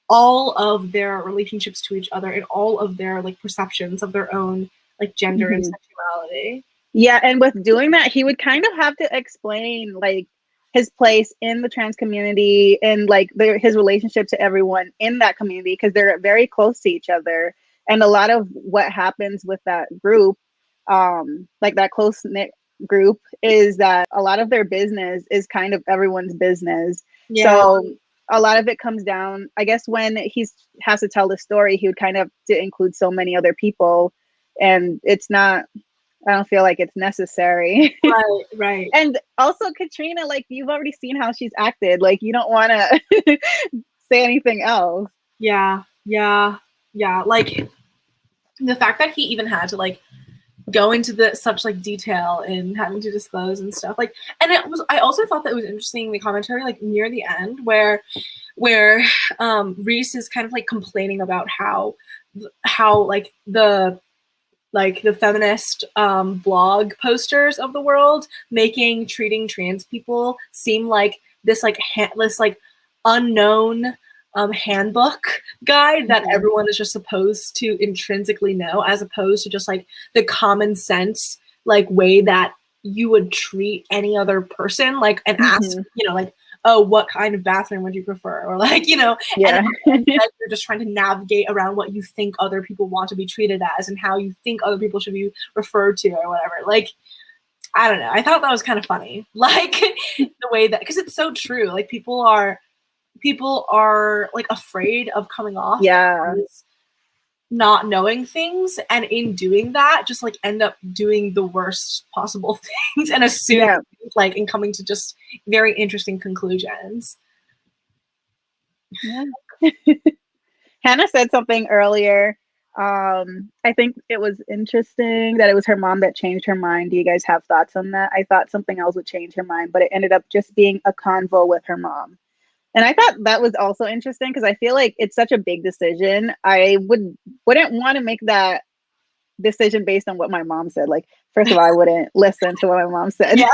A: all of their relationships to each other and all of their like perceptions of their own like gender and sexuality.
B: Yeah, and with doing that, he would kind of have to explain like his place in the trans community and like his relationship to everyone in that community, because they're very close to each other. And a lot of what happens with that group, like that close knit group, is that a lot of their business is kind of everyone's business. So a lot of it comes down, I guess, when he has to tell the story, he would kind of have to include so many other people, and it's not, I don't feel like it's necessary.
A: Right.
B: And also Katrina, like you've already seen how she's acted. Like you don't want to say anything else.
A: Yeah. Like the fact that he even had to like go into such like detail and having to disclose and stuff, like, and I also thought that it was interesting, the commentary like near the end where Reese is kind of like complaining about how like the feminist blog posters of the world making treating trans people seem like this like unknown handbook guide that everyone is just supposed to intrinsically know, as opposed to just like the common sense like way that you would treat any other person, like and ask, you know, like, oh, what kind of bathroom would you prefer? Or like, you know,
B: yeah.
A: and you're just trying to navigate around what you think other people want to be treated as and how you think other people should be referred to or whatever. Like, I don't know. I thought that was kind of funny. Like the way that, because it's so true. Like people are like afraid of coming off as not knowing things, and in doing that just like end up doing the worst possible things and assume like and coming to just very interesting conclusions.
B: Yeah. Hannah said something earlier. I think it was interesting that it was her mom that changed her mind. Do you guys have thoughts on that? I thought something else would change her mind, but it ended up just being a convo with her mom. And I thought that was also interesting because I feel like it's such a big decision. I wouldn't want to make that decision based on what my mom said. Like, first of all, I wouldn't listen to what my mom said. Yeah.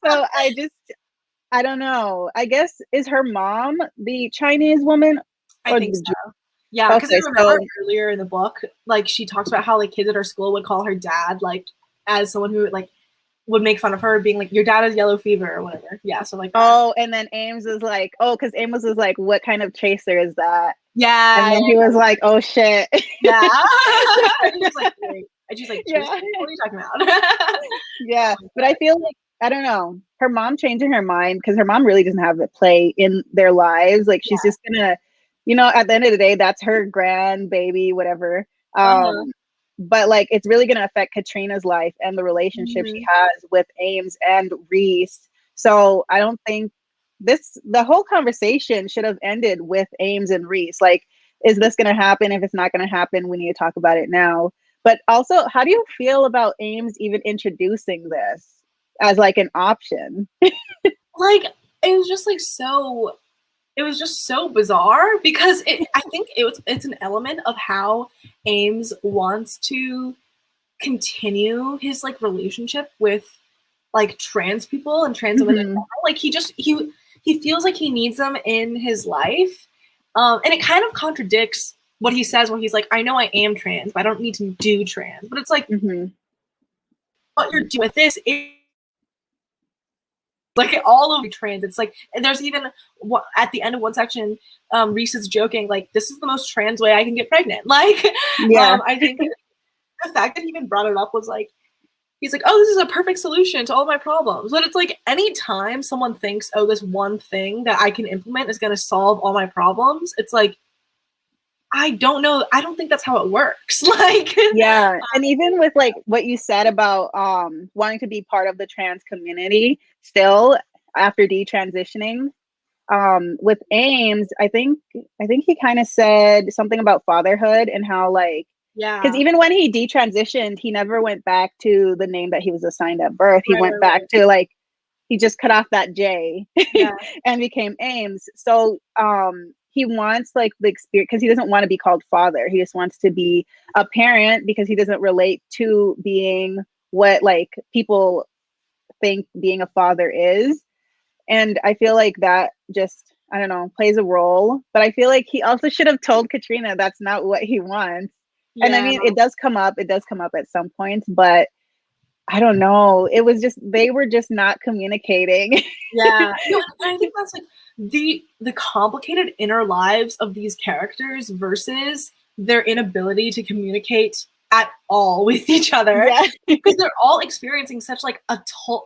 B: So I don't know. I guess, is her mom the Chinese woman?
A: I think so. Yeah, because I remember earlier in the book, like she talks about how like kids at her school would call her dad like as someone who like would make fun of her, being like, your dad has yellow fever or whatever. Yeah, so like that.
B: Oh, and then Ames is like, oh, because Amos was like, what kind of chaser is that?
A: Yeah.
B: And then he was like, oh shit.
A: Yeah. And she was like, yeah. What are you talking about?
B: Yeah, but I feel like, I don't know, her mom changing her mind, because her mom really doesn't have a play in their lives. Like she's just gonna, you know, at the end of the day, that's her grandbaby, whatever. But like, it's really going to affect Katrina's life and the relationship she has with Ames and Reese. So I don't think the whole conversation should have ended with Ames and Reese. Like, is this going to happen? If it's not going to happen, we need to talk about it now. But also, how do you feel about Ames even introducing this as like an option?
A: Like, it was just like so, it was just so bizarre because I think it's an element of how Ames wants to continue his like relationship with like trans people and trans women. Like he feels like he needs them in his life. And it kind of contradicts what he says when he's like, I know I am trans, but I don't need to do trans. But it's like, what you're doing with this is like all of trans. It's like, and there's even at the end of one section, Reese is joking, like, this is the most trans way I can get pregnant. Like, I think the fact that he even brought it up was like, he's like, oh, this is a perfect solution to all my problems. But it's like, anytime someone thinks, oh, this one thing that I can implement is going to solve all my problems, it's like, I don't know. I don't think that's how it works. Like,
B: yeah. And even with like what you said about wanting to be part of the trans community still after detransitioning, with Ames, I think he kind of said something about fatherhood and how like, because even when he detransitioned, he never went back to the name that he was assigned at birth. He went back to like, he just cut off that J and became Ames. So he wants like the experience, because he doesn't want to be called father. He just wants to be a parent because he doesn't relate to being what like people think being a father is. And I feel like that just, I don't know, plays a role. But I feel like he also should have told Katrina that's not what he wants. Yeah. And I mean, it does come up at some points, but I don't know. It was just, they were just not communicating.
A: Yeah. No, I think that's like the complicated inner lives of these characters versus their inability to communicate at all with each other. Yeah. Because they're all experiencing such like a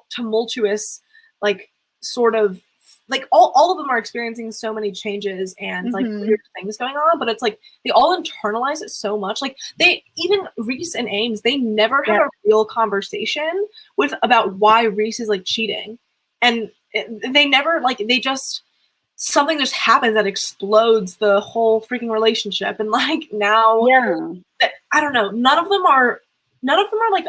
A: tumultuous, like sort of, like all of them are experiencing so many changes and like weird things going on, but it's like they all internalize it so much. Like even Reese and Ames, they never have a real conversation about why Reese is like cheating, and they never like, they just, something just happens that explodes the whole freaking relationship, and like now I don't know, none of them are like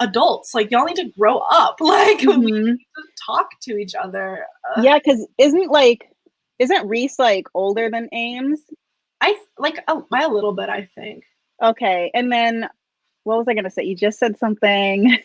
A: adults. Like, y'all need to grow up. Like, we need to talk to each other.
B: Yeah, because isn't Reese like older than Ames?
A: By a little bit, I think.
B: Okay, and then what was I gonna say? You just said something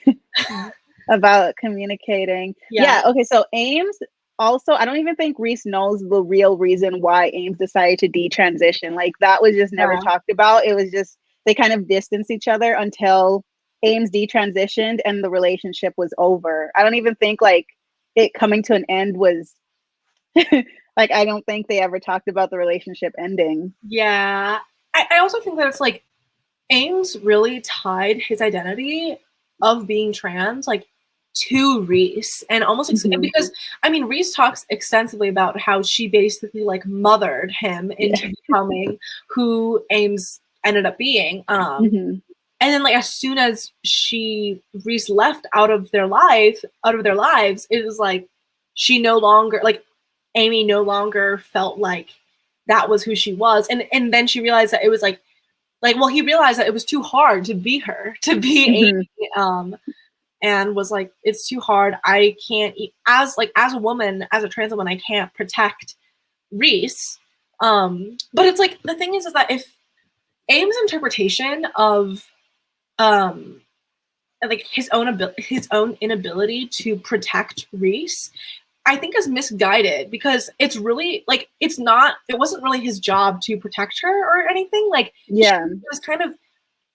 B: about communicating. Yeah. Okay, so Ames also, I don't even think Reese knows the real reason why Ames decided to detransition. Like, that was just never talked about. It was just, they kind of distanced each other until Ames detransitioned and the relationship was over. I don't even think like it coming to an end was Like, I don't think they ever talked about the relationship ending.
A: Yeah. I also think that it's like Ames really tied his identity of being trans like to Reese, and almost because I mean Reese talks extensively about how she basically like mothered him into becoming who Ames ended up being. And then like as soon as Reese left out of their lives, it was like she no longer like Amy no longer felt like that was who she was, and then she realized that it was like well, he realized that it was too hard to be her, to be Amy, and was like, it's too hard. I can't as a woman, as a trans woman, I can't protect Reese. But it's like the thing is that if Ames' interpretation of like his own inability to protect Reese, I think is misguided, because it's really like it wasn't really his job to protect her or anything. Like it was kind of,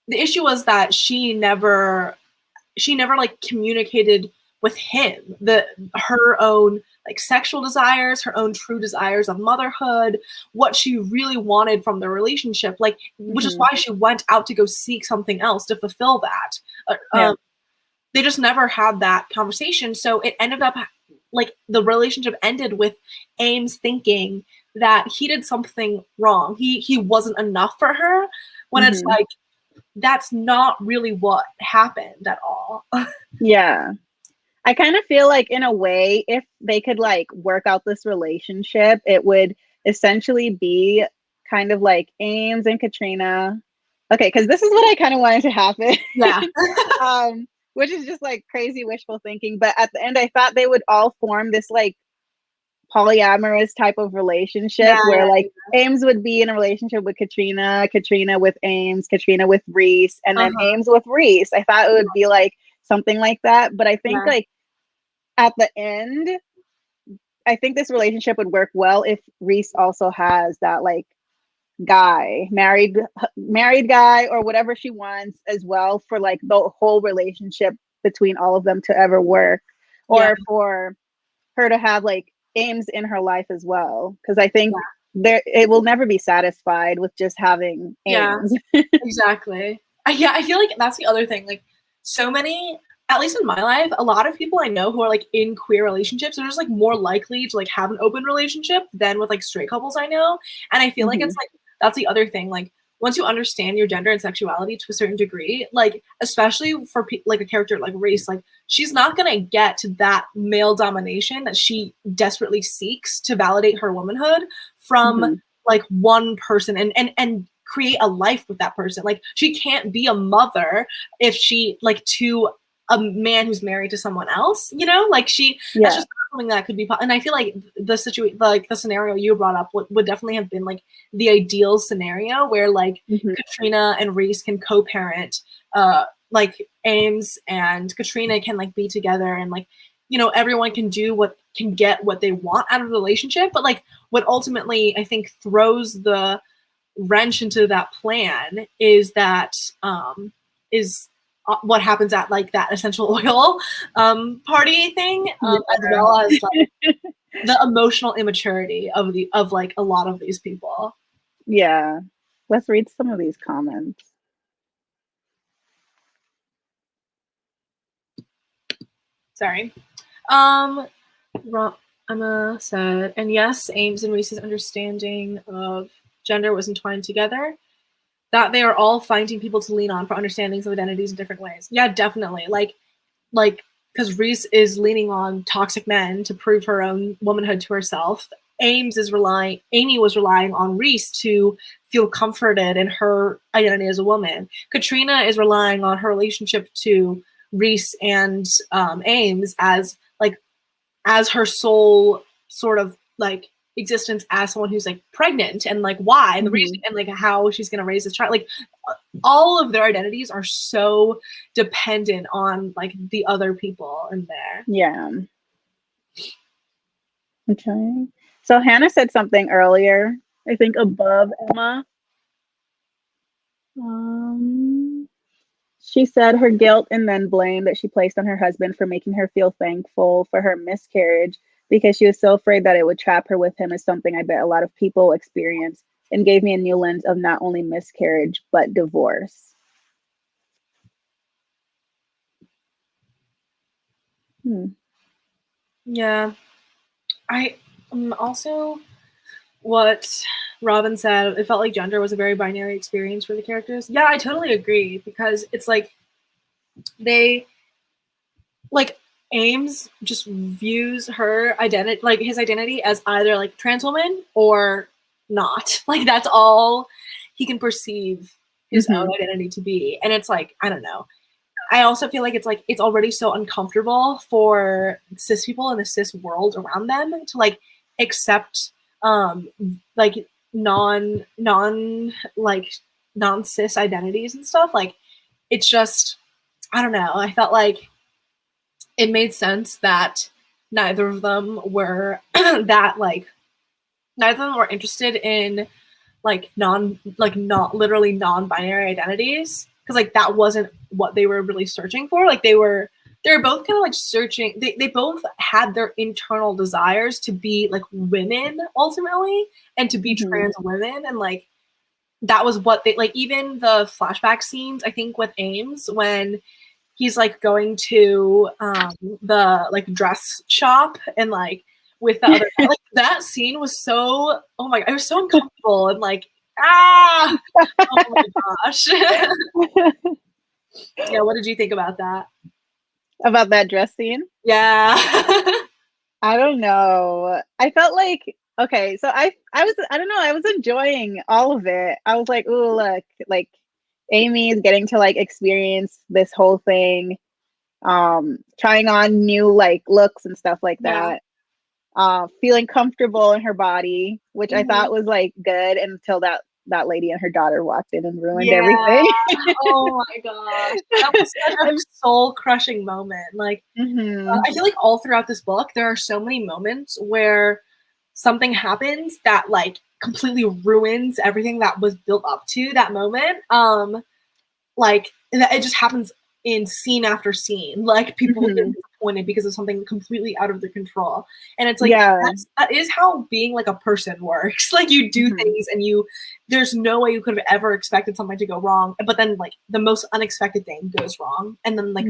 A: the issue was that she never like communicated with him her own like sexual desires, her own true desires of motherhood, what she really wanted from the relationship, like which is why she went out to go seek something else to fulfill that. They just never had that conversation, so it ended up like the relationship ended with Ames thinking that he did something wrong. He wasn't enough for her, when it's like that's not really what happened at all.
B: Yeah. I kind of feel like in a way, if they could like work out this relationship, it would essentially be kind of like Ames and Katrina. Okay, because this is what I kind of wanted to happen.
A: Yeah.
B: Which is just like crazy wishful thinking. But at the end, I thought they would all form this like polyamorous type of relationship where like Ames would be in a relationship with Katrina, Katrina with Ames, Katrina with Reese, and then Ames with Reese. I thought it would be like something like that. But I think like at the end, I think this relationship would work well if Reese also has that like guy, married guy, or whatever she wants as well, for like the whole relationship between all of them to ever work, or for her to have like Ames in her life as well, because I think it will never be satisfied with just having Ames.
A: Exactly. I feel like that's the other thing, like so many, at least in my life, a lot of people I know who are like in queer relationships are just like more likely to like have an open relationship than with like straight couples I know. And I feel like it's like that's the other thing, like once you understand your gender and sexuality to a certain degree, like especially for like a character like Reese, like she's not gonna get to that male domination that she desperately seeks to validate her womanhood from like one person and create a life with that person. Like she can't be a mother if she like to a man who's married to someone else, you know, like that's just something that could be. And I feel like the situation, like the scenario you brought up would definitely have been like the ideal scenario where like Katrina and Reese can co-parent, like Ames and Katrina can like be together, and like, you know, everyone can get what they want out of the relationship. But like what ultimately I think throws the wrench into that plan is that what happens at like that essential oil party thing, as well as like the emotional immaturity of like a lot of these people.
B: Yeah, let's read some of these comments.
A: Sorry. Emma said, and yes, Ames and Reese's understanding of gender was entwined together, that they are all finding people to lean on for understandings of identities in different ways. Yeah, definitely. Like because Reese is leaning on toxic men to prove her own womanhood to herself. Amy was relying on Reese to feel comforted in her identity as a woman. Katrina is relying on her relationship to Reese and Ames as her sole sort of like existence as someone who's like pregnant, and like why, and the reason, and like how she's going to raise this child. Like all of their identities are so dependent on like the other people in there.
B: Yeah. Okay. So Hannah said something earlier, I think above Emma. She said her guilt and then blame that she placed on her husband for making her feel thankful for her miscarriage because she was so afraid that it would trap her with him is something I bet a lot of people experience, and gave me a new lens of not only miscarriage, but divorce.
A: Yeah. I also, what Robin said, it felt like gender was a very binary experience for the characters. Yeah, I totally agree, because it's like they, like, Ames just views her identity, like his identity, as either like trans woman or not. Like that's all he can perceive his own identity to be. And it's like, I don't know. I also feel like it's already so uncomfortable for cis people in the cis world around them to like accept like non cis identities and stuff. Like it's just, I don't know. I felt like it made sense that neither of them were that like, neither of them were interested in like not literally non-binary identities, because like that wasn't what they were really searching for. Like they were both kind of like searching, they both had their internal desires to be like women ultimately, and to be trans women, and like that was what they like. Even the flashback scenes, I think, with Ames when he's like going to the like dress shop and like with the other like that scene was so, oh my god, it was so uncomfortable and like oh my gosh. Yeah, what did you think about that?
B: About that dress scene?
A: Yeah.
B: I don't know. I felt like, okay, so I don't know, I was enjoying all of it. I was like, ooh, look, like Amy is getting to like experience this whole thing, trying on new like looks and stuff like that. Feeling comfortable in her body, which I thought was like good, until that lady and her daughter walked in and ruined everything.
A: Oh my gosh, that was such a soul crushing moment. Like I feel like all throughout this book there are so many moments where something happens that like completely ruins everything that was built up to that moment. Like it just happens in scene after scene. Like people get disappointed because of something completely out of their control, and it's like that is how being like a person works. Like you do things and there's no way you could have ever expected something to go wrong, but then like the most unexpected thing goes wrong, and then like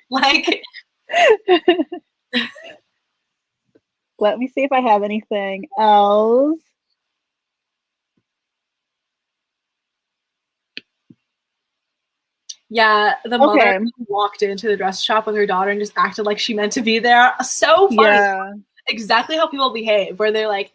A: like
B: let me see if I have anything else.
A: Yeah, the mother walked into the dress shop with her daughter and just acted like she meant to be there. So funny. Exactly how people behave, where they're like,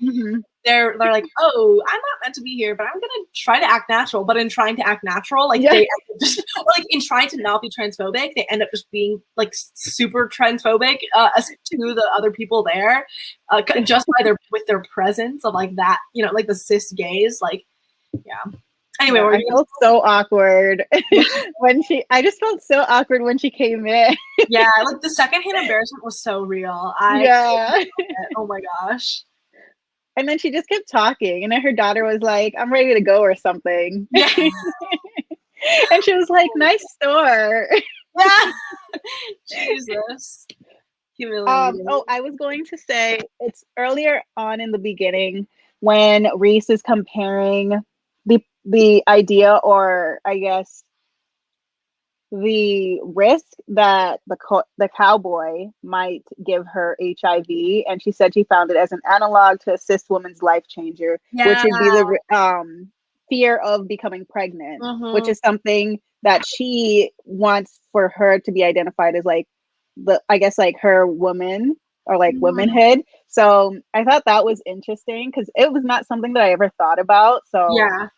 A: they're like, oh, I'm not meant to be here, but I'm gonna try to act natural. But in trying to act natural, like they just, or like in trying to not be transphobic, they end up just being like super transphobic to the other people there, just by with their presence of like that, you know, like the cis gays, like Anyway,
B: I felt so awkward when I just felt so awkward when she came in.
A: Yeah, like the secondhand embarrassment was so real. Oh my gosh.
B: And then she just kept talking, and then her daughter was like, I'm ready to go or something. Yeah. And she was like, nice store.
A: Yeah. Jesus. Humiliating.
B: Oh, I was going to say, it's earlier on in the beginning when Reese is comparing the idea, or I guess the risk that the cowboy might give her HIV, and she said she found it as an analog to a cis woman's life changer, which would be the fear of becoming pregnant, which is something that she wants for her to be identified as like I guess like her woman, or like womanhood. So I thought that was interesting because it was not something that I ever thought about. So
A: yeah.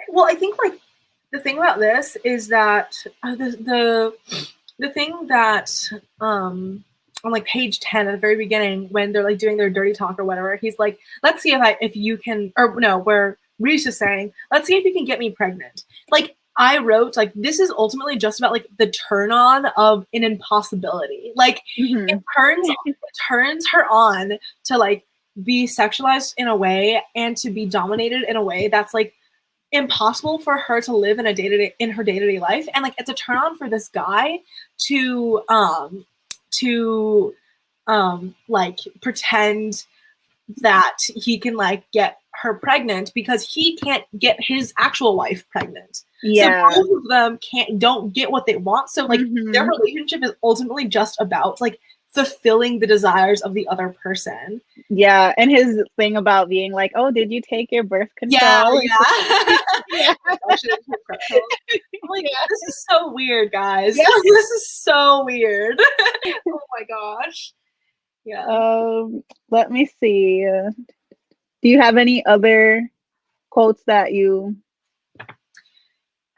A: Well, I think like the thing about this is that the thing that on like page 10 at the very beginning, when they're like doing their dirty talk or whatever, he's like, let's see if you can, or no, where Reese is saying, let's see if you can get me pregnant. Like I wrote, like, this is ultimately just about like the turn on of an impossibility. Like it turns her on to like be sexualized in a way and to be dominated in a way that's like impossible for her to live in her day-to-day life. And like it's a turn on for this guy to like pretend that he can like get her pregnant because he can't get his actual wife pregnant.
B: Yeah.
A: So both of them don't get what they want. So like their relationship is ultimately just about like fulfilling the desires of the other person.
B: Yeah, and his thing about being like, "Oh, did you take your birth control?"
A: Yeah. I'm like, this is so weird, guys. Yeah. This is so weird. Oh my gosh. Yeah.
B: Let me see. Do you have any other quotes that you...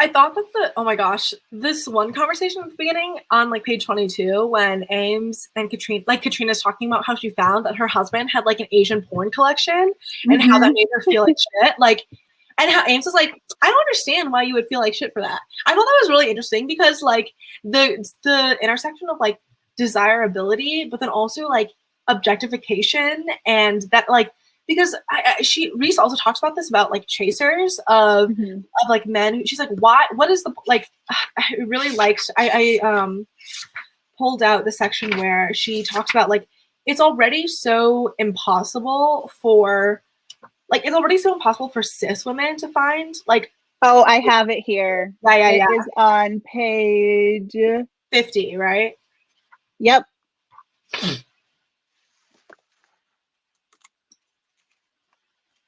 A: I thought that oh my gosh, this one conversation at the beginning on like page 22 when Ames and Katrina's talking about how she found that her husband had like an Asian porn collection and how that made her feel like shit. Like, and how Ames was like, I don't understand why you would feel like shit for that. I thought that was really interesting because like the intersection of like desirability, but then also like objectification and that like, because Reese also talks about this about like chasers of like men. She's like, what is the like? I really liked. I pulled out the section where she talks about like it's already so impossible for cis women to find like.
B: Oh, I have it here.
A: Yeah.
B: It is on page
A: 50, right?
B: Yep.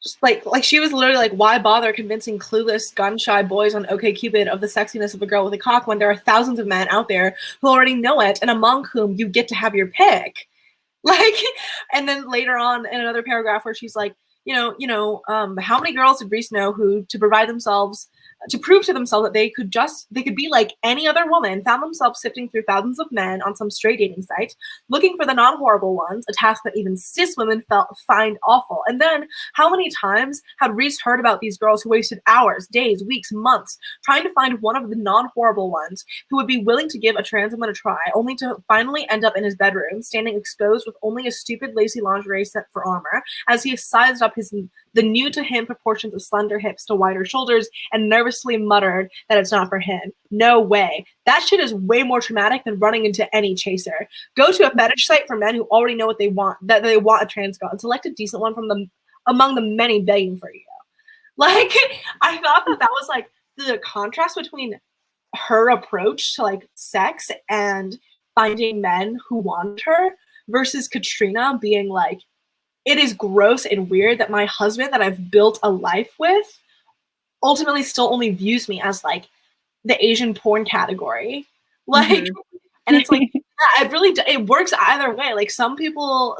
A: Just like she was literally like, why bother convincing clueless, gun-shy boys on OkCupid of the sexiness of a girl with a cock when there are thousands of men out there who already know it and among whom you get to have your pick? Like, and then later on in another paragraph where she's like, how many girls did Reese know who, to prove to themselves that they could be like any other woman, found themselves sifting through thousands of men on some stray dating site, looking for the non-horrible ones, a task that even cis women find awful. And then how many times had Reese heard about these girls who wasted hours, days, weeks, months trying to find one of the non-horrible ones who would be willing to give a trans woman a try, only to finally end up in his bedroom, standing exposed with only a stupid lacy lingerie set for armor, as he sized up the new to him proportions of slender hips to wider shoulders and nervously muttered that it's not for him. No way. That shit is way more traumatic than running into any chaser. Go to a fetish site for men who already know what they want, that they want a trans girl, and select a decent one among the many begging for you. Like, I thought that was like the contrast between her approach to like sex and finding men who want her versus Katrina being like, it is gross and weird that my husband that I've built a life with ultimately still only views me as like the Asian porn category. Like, and it's like, it works either way. Like some people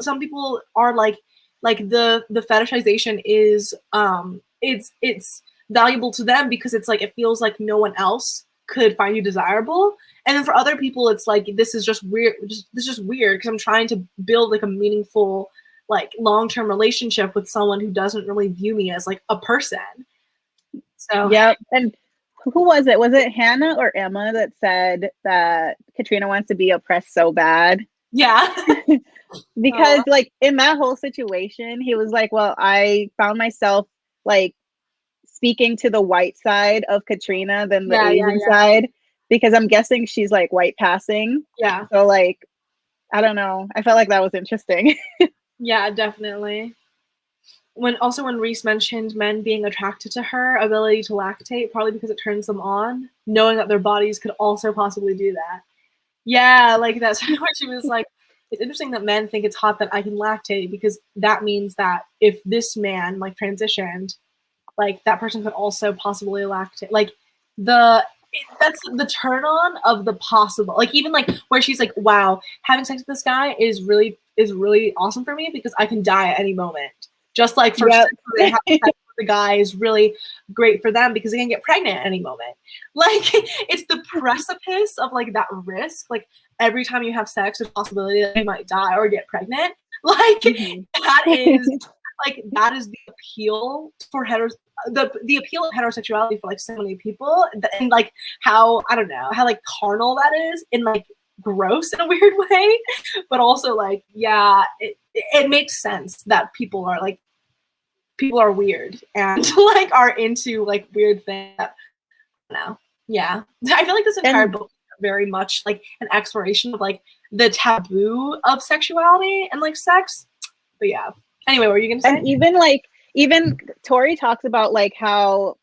A: are like the fetishization is, it's valuable to them because it's like, it feels like no one else could find you desirable. And then for other people, it's like, this is just weird. This is just weird because I'm trying to build like a meaningful, like long-term relationship with someone who doesn't really view me as like a person. So
B: yeah. And who was it? Was it Hannah or Emma that said that Katrina wants to be oppressed so bad?
A: Yeah.
B: Because like in that whole situation, he was like, well, I found myself like speaking to the white side of Katrina than the Asian side, because I'm guessing she's like white passing.
A: Yeah.
B: So like, I don't know. I felt like that was interesting.
A: Yeah, definitely. When Reese mentioned men being attracted to her ability to lactate, probably because it turns them on, knowing that their bodies could also possibly do that. Yeah, like that's where she was like, it's interesting that men think it's hot that I can lactate because that means that if this man like transitioned, like that person could also possibly lactate. Like that's the turn on of the possible. Like even like where she's like, wow, having sex with this guy is really awesome for me because I can die at any moment. Just like for having sex with the guy is really great for them because they can get pregnant at any moment. Like it's the precipice of like that risk. Like every time you have sex, there's a possibility that you might die or get pregnant. Like that is the appeal for the appeal of heterosexuality for like so many people, and like how I don't know how like carnal that is in like gross in a weird way, but also like it makes sense that people are weird and like are into like weird things. I don't know. Yeah, I feel like this entire book very much like an exploration of like the taboo of sexuality and like sex. But yeah. Anyway, what were you gonna say?
B: And even Tori talks about like how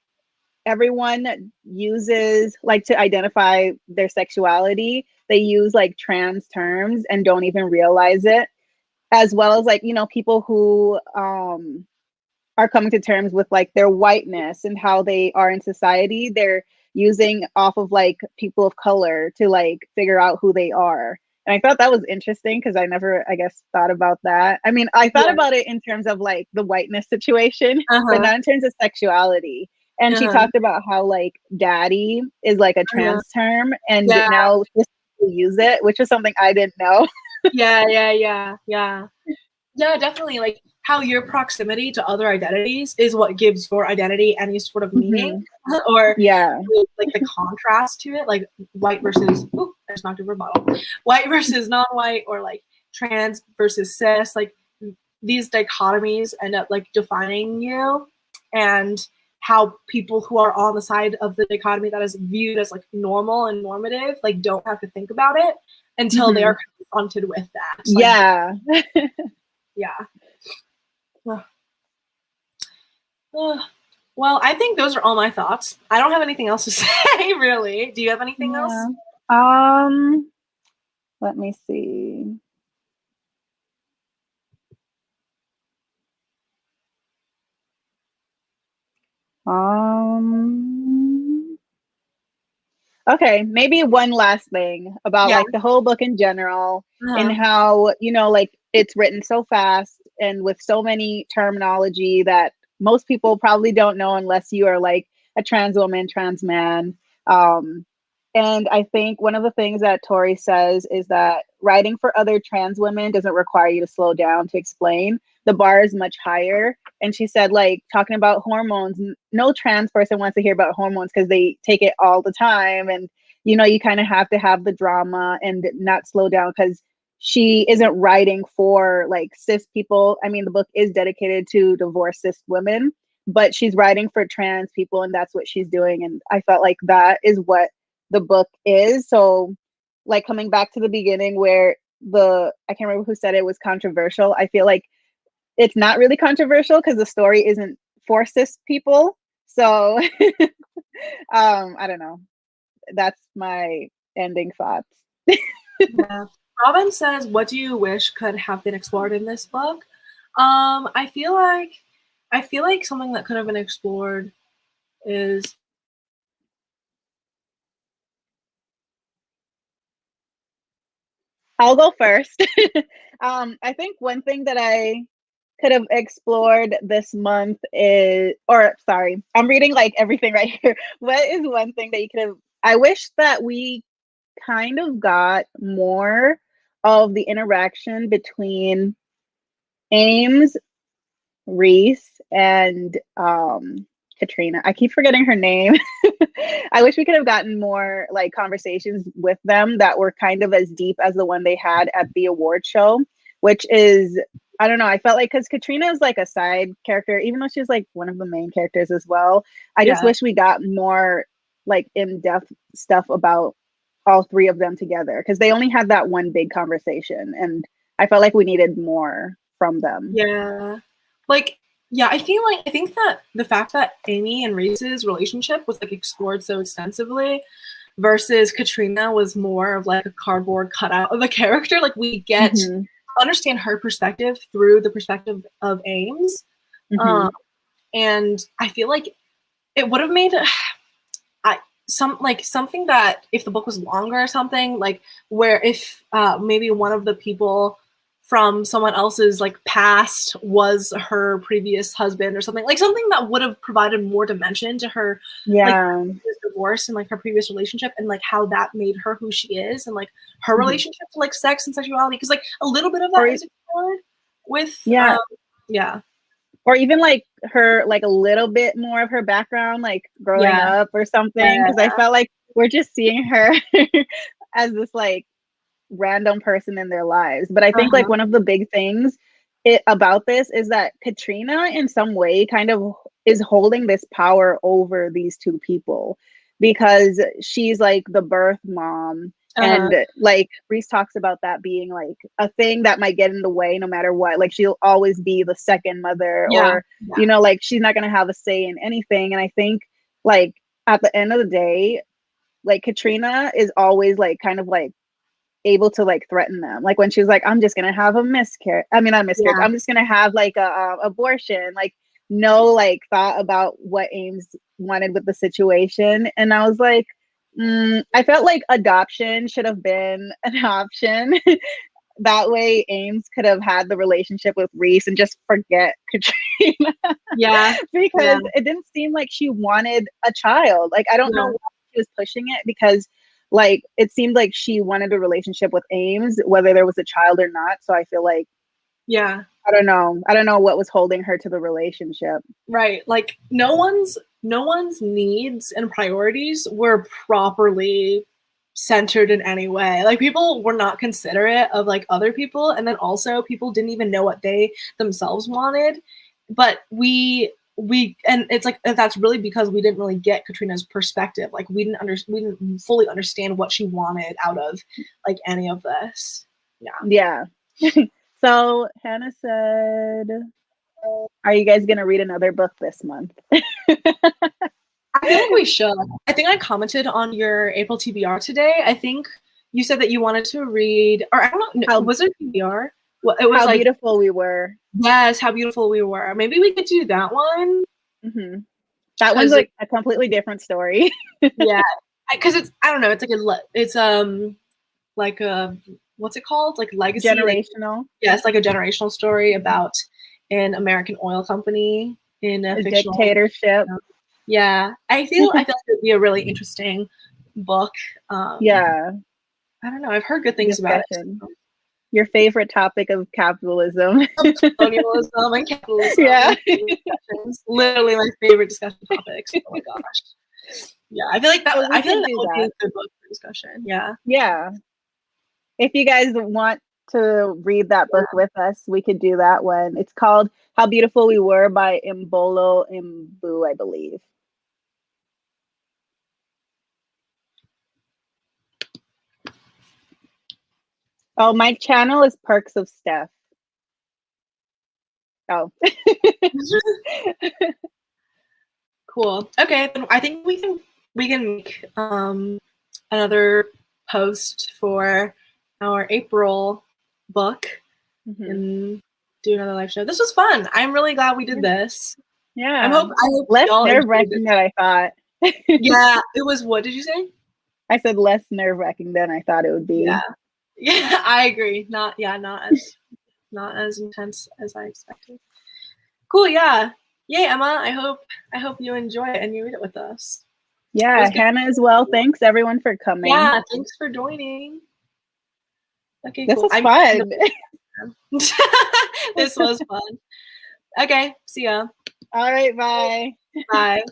B: everyone uses like to identify their sexuality, they use like trans terms and don't even realize it, as well as like, you know, people who are coming to terms with like their whiteness and how they are in society. They're using off of like people of color to like figure out who they are. And I thought that was interesting because I never, I guess, thought about that. I mean, I thought about it in terms of like the whiteness situation, but not in terms of sexuality. And she talked about how like daddy is like a trans term, and now people use it, which is something I didn't know.
A: Yeah, definitely. Like how your proximity to other identities is what gives your identity any sort of meaning, or like the contrast to it, like white versus I just knocked over a bottle. White versus non-white, or like trans versus cis. Like these dichotomies end up like defining you, and how people who are on the side of the dichotomy that is viewed as like normal and normative, like don't have to think about it until they are confronted with that. Like, well, I think those are all my thoughts. I don't have anything else to say, really. Do you have anything else?
B: Let me see. Okay, maybe one last thing about like the whole book in general, and how, you know, like it's written so fast and with so many terminology that most people probably don't know unless you are like a trans woman, trans man. And I think one of the things that Tori says is that writing for other trans women doesn't require you to slow down to explain. The bar is much higher. And she said, like, talking about hormones, no trans person wants to hear about hormones because they take it all the time. And, you know, you kind of have to have the drama and not slow down, because she isn't writing for like cis people. I mean, the book is dedicated to divorced cis women, but she's writing for trans people, and that's what she's doing. And I felt like that is what the book is. So like coming back to the beginning where I can't remember who said it was controversial. I feel like it's not really controversial because the story isn't for cis people. So I don't know. That's my ending thoughts.
A: Robin says, what do you wish could have been explored in this book? I feel like something that could have been explored is
B: I'll go first. I think one thing that I could have explored this month is, or sorry, I'm reading like everything right here. What is one thing that you could have, I wish that we kind of got more of the interaction between Ames, Reese, and Katrina. I keep forgetting her name. I wish we could have gotten more like conversations with them that were kind of as deep as the one they had at the award show, which is, I don't know, I felt like, because Katrina is like a side character, even though she's like one of the main characters as well. I just wish we got more like in-depth stuff about all three of them together, because they only had that one big conversation, and I felt like we needed more from them.
A: I think that the fact that Amy and Reese's relationship was like explored so extensively versus Katrina was more of like a cardboard cutout of a character. Like we get to understand her perspective through the perspective of Ames. And I feel like it would have made something that if the book was longer or something, like where if maybe one of the people from someone else's like past was her previous husband or something that would have provided more dimension to her like divorce and like her previous relationship, and like how that made her who she is, and like her relationship to like sex and sexuality, because like a little bit of that is explored with
B: or even like her, like a little bit more of her background, like growing up or something, because I felt like we're just seeing her as this like random person in their lives. But I think like one of the big things about this is that Katrina in some way kind of is holding this power over these two people, because she's like the birth mom. And like Reese talks about that being like a thing that might get in the way no matter what. Like she'll always be the second mother, or you know, like she's not gonna have a say in anything. And I think like at the end of the day, like Katrina is always like kind of like able to like threaten them. Like when she was like, I'm just gonna have a miscarriage. I mean, not miscarriage. I'm just gonna have like a abortion. Like no like thought about what Ames wanted with the situation. And I was like, I felt like adoption should have been an option. That way Ames could have had the relationship with Reese and just forget Katrina. Because it didn't seem like she wanted a child. Like I don't know why she was pushing it, because like it seemed like she wanted a relationship with Ames, whether there was a child or not. So I feel like I don't know what was holding her to the relationship.
A: Right. Like no one's needs and priorities were properly centered in any way. Like people were not considerate of like other people, and then also people didn't even know what they themselves wanted. But we and it's like that's really because we didn't really get Katrina's perspective. Like we didn't fully understand what she wanted out of like any of this.
B: Yeah. So Hannah said, are you guys gonna read another book this month?
A: I feel like we should. I think I commented on your April TBR today. I think you said that you wanted to read, or I don't know, was it TBR? Well, it was
B: How
A: like
B: Beautiful We Were.
A: Yes, How Beautiful We Were. Maybe we could do that one.
B: That one's like a completely different story.
A: Yeah, because it's, I don't know, it's like a what's it called? Like legacy.
B: Generational.
A: Like, yes, like a generational story about an American oil company in a fictional
B: dictatorship.
A: Yeah, I feel like it would be a really interesting book.
B: Yeah.
A: I don't know. I've heard good things about it. So.
B: Your favorite topic of capitalism.
A: Colonialism and capitalism.
B: Yeah.
A: Literally my favorite discussion topics. Oh my gosh. Yeah, I feel like that would be a good book for discussion. Yeah.
B: Yeah. If you guys want to read that book with us, we could do that one. It's called How Beautiful We Were by Mbolo Mbu, I believe. Oh, my channel is PerksOfStef. Oh.
A: Cool. Okay, I think we can make another post for our April book and do another live show. This was fun. I'm really glad we did this.
B: Yeah.
A: I hope
B: less nerve-wracking than I thought.
A: Yeah, it was. What did you say?
B: I said less nerve-wracking than I thought it would be.
A: Yeah, I agree. Not as intense as I expected. Cool. Yeah. Yay, Emma. I hope you enjoy it and you read it with us.
B: Yeah, Hannah as well. Thanks everyone for coming.
A: Yeah, thanks for joining. Okay,
B: this was fun.
A: This was fun. Okay, see ya.
B: All right, bye.
A: Bye.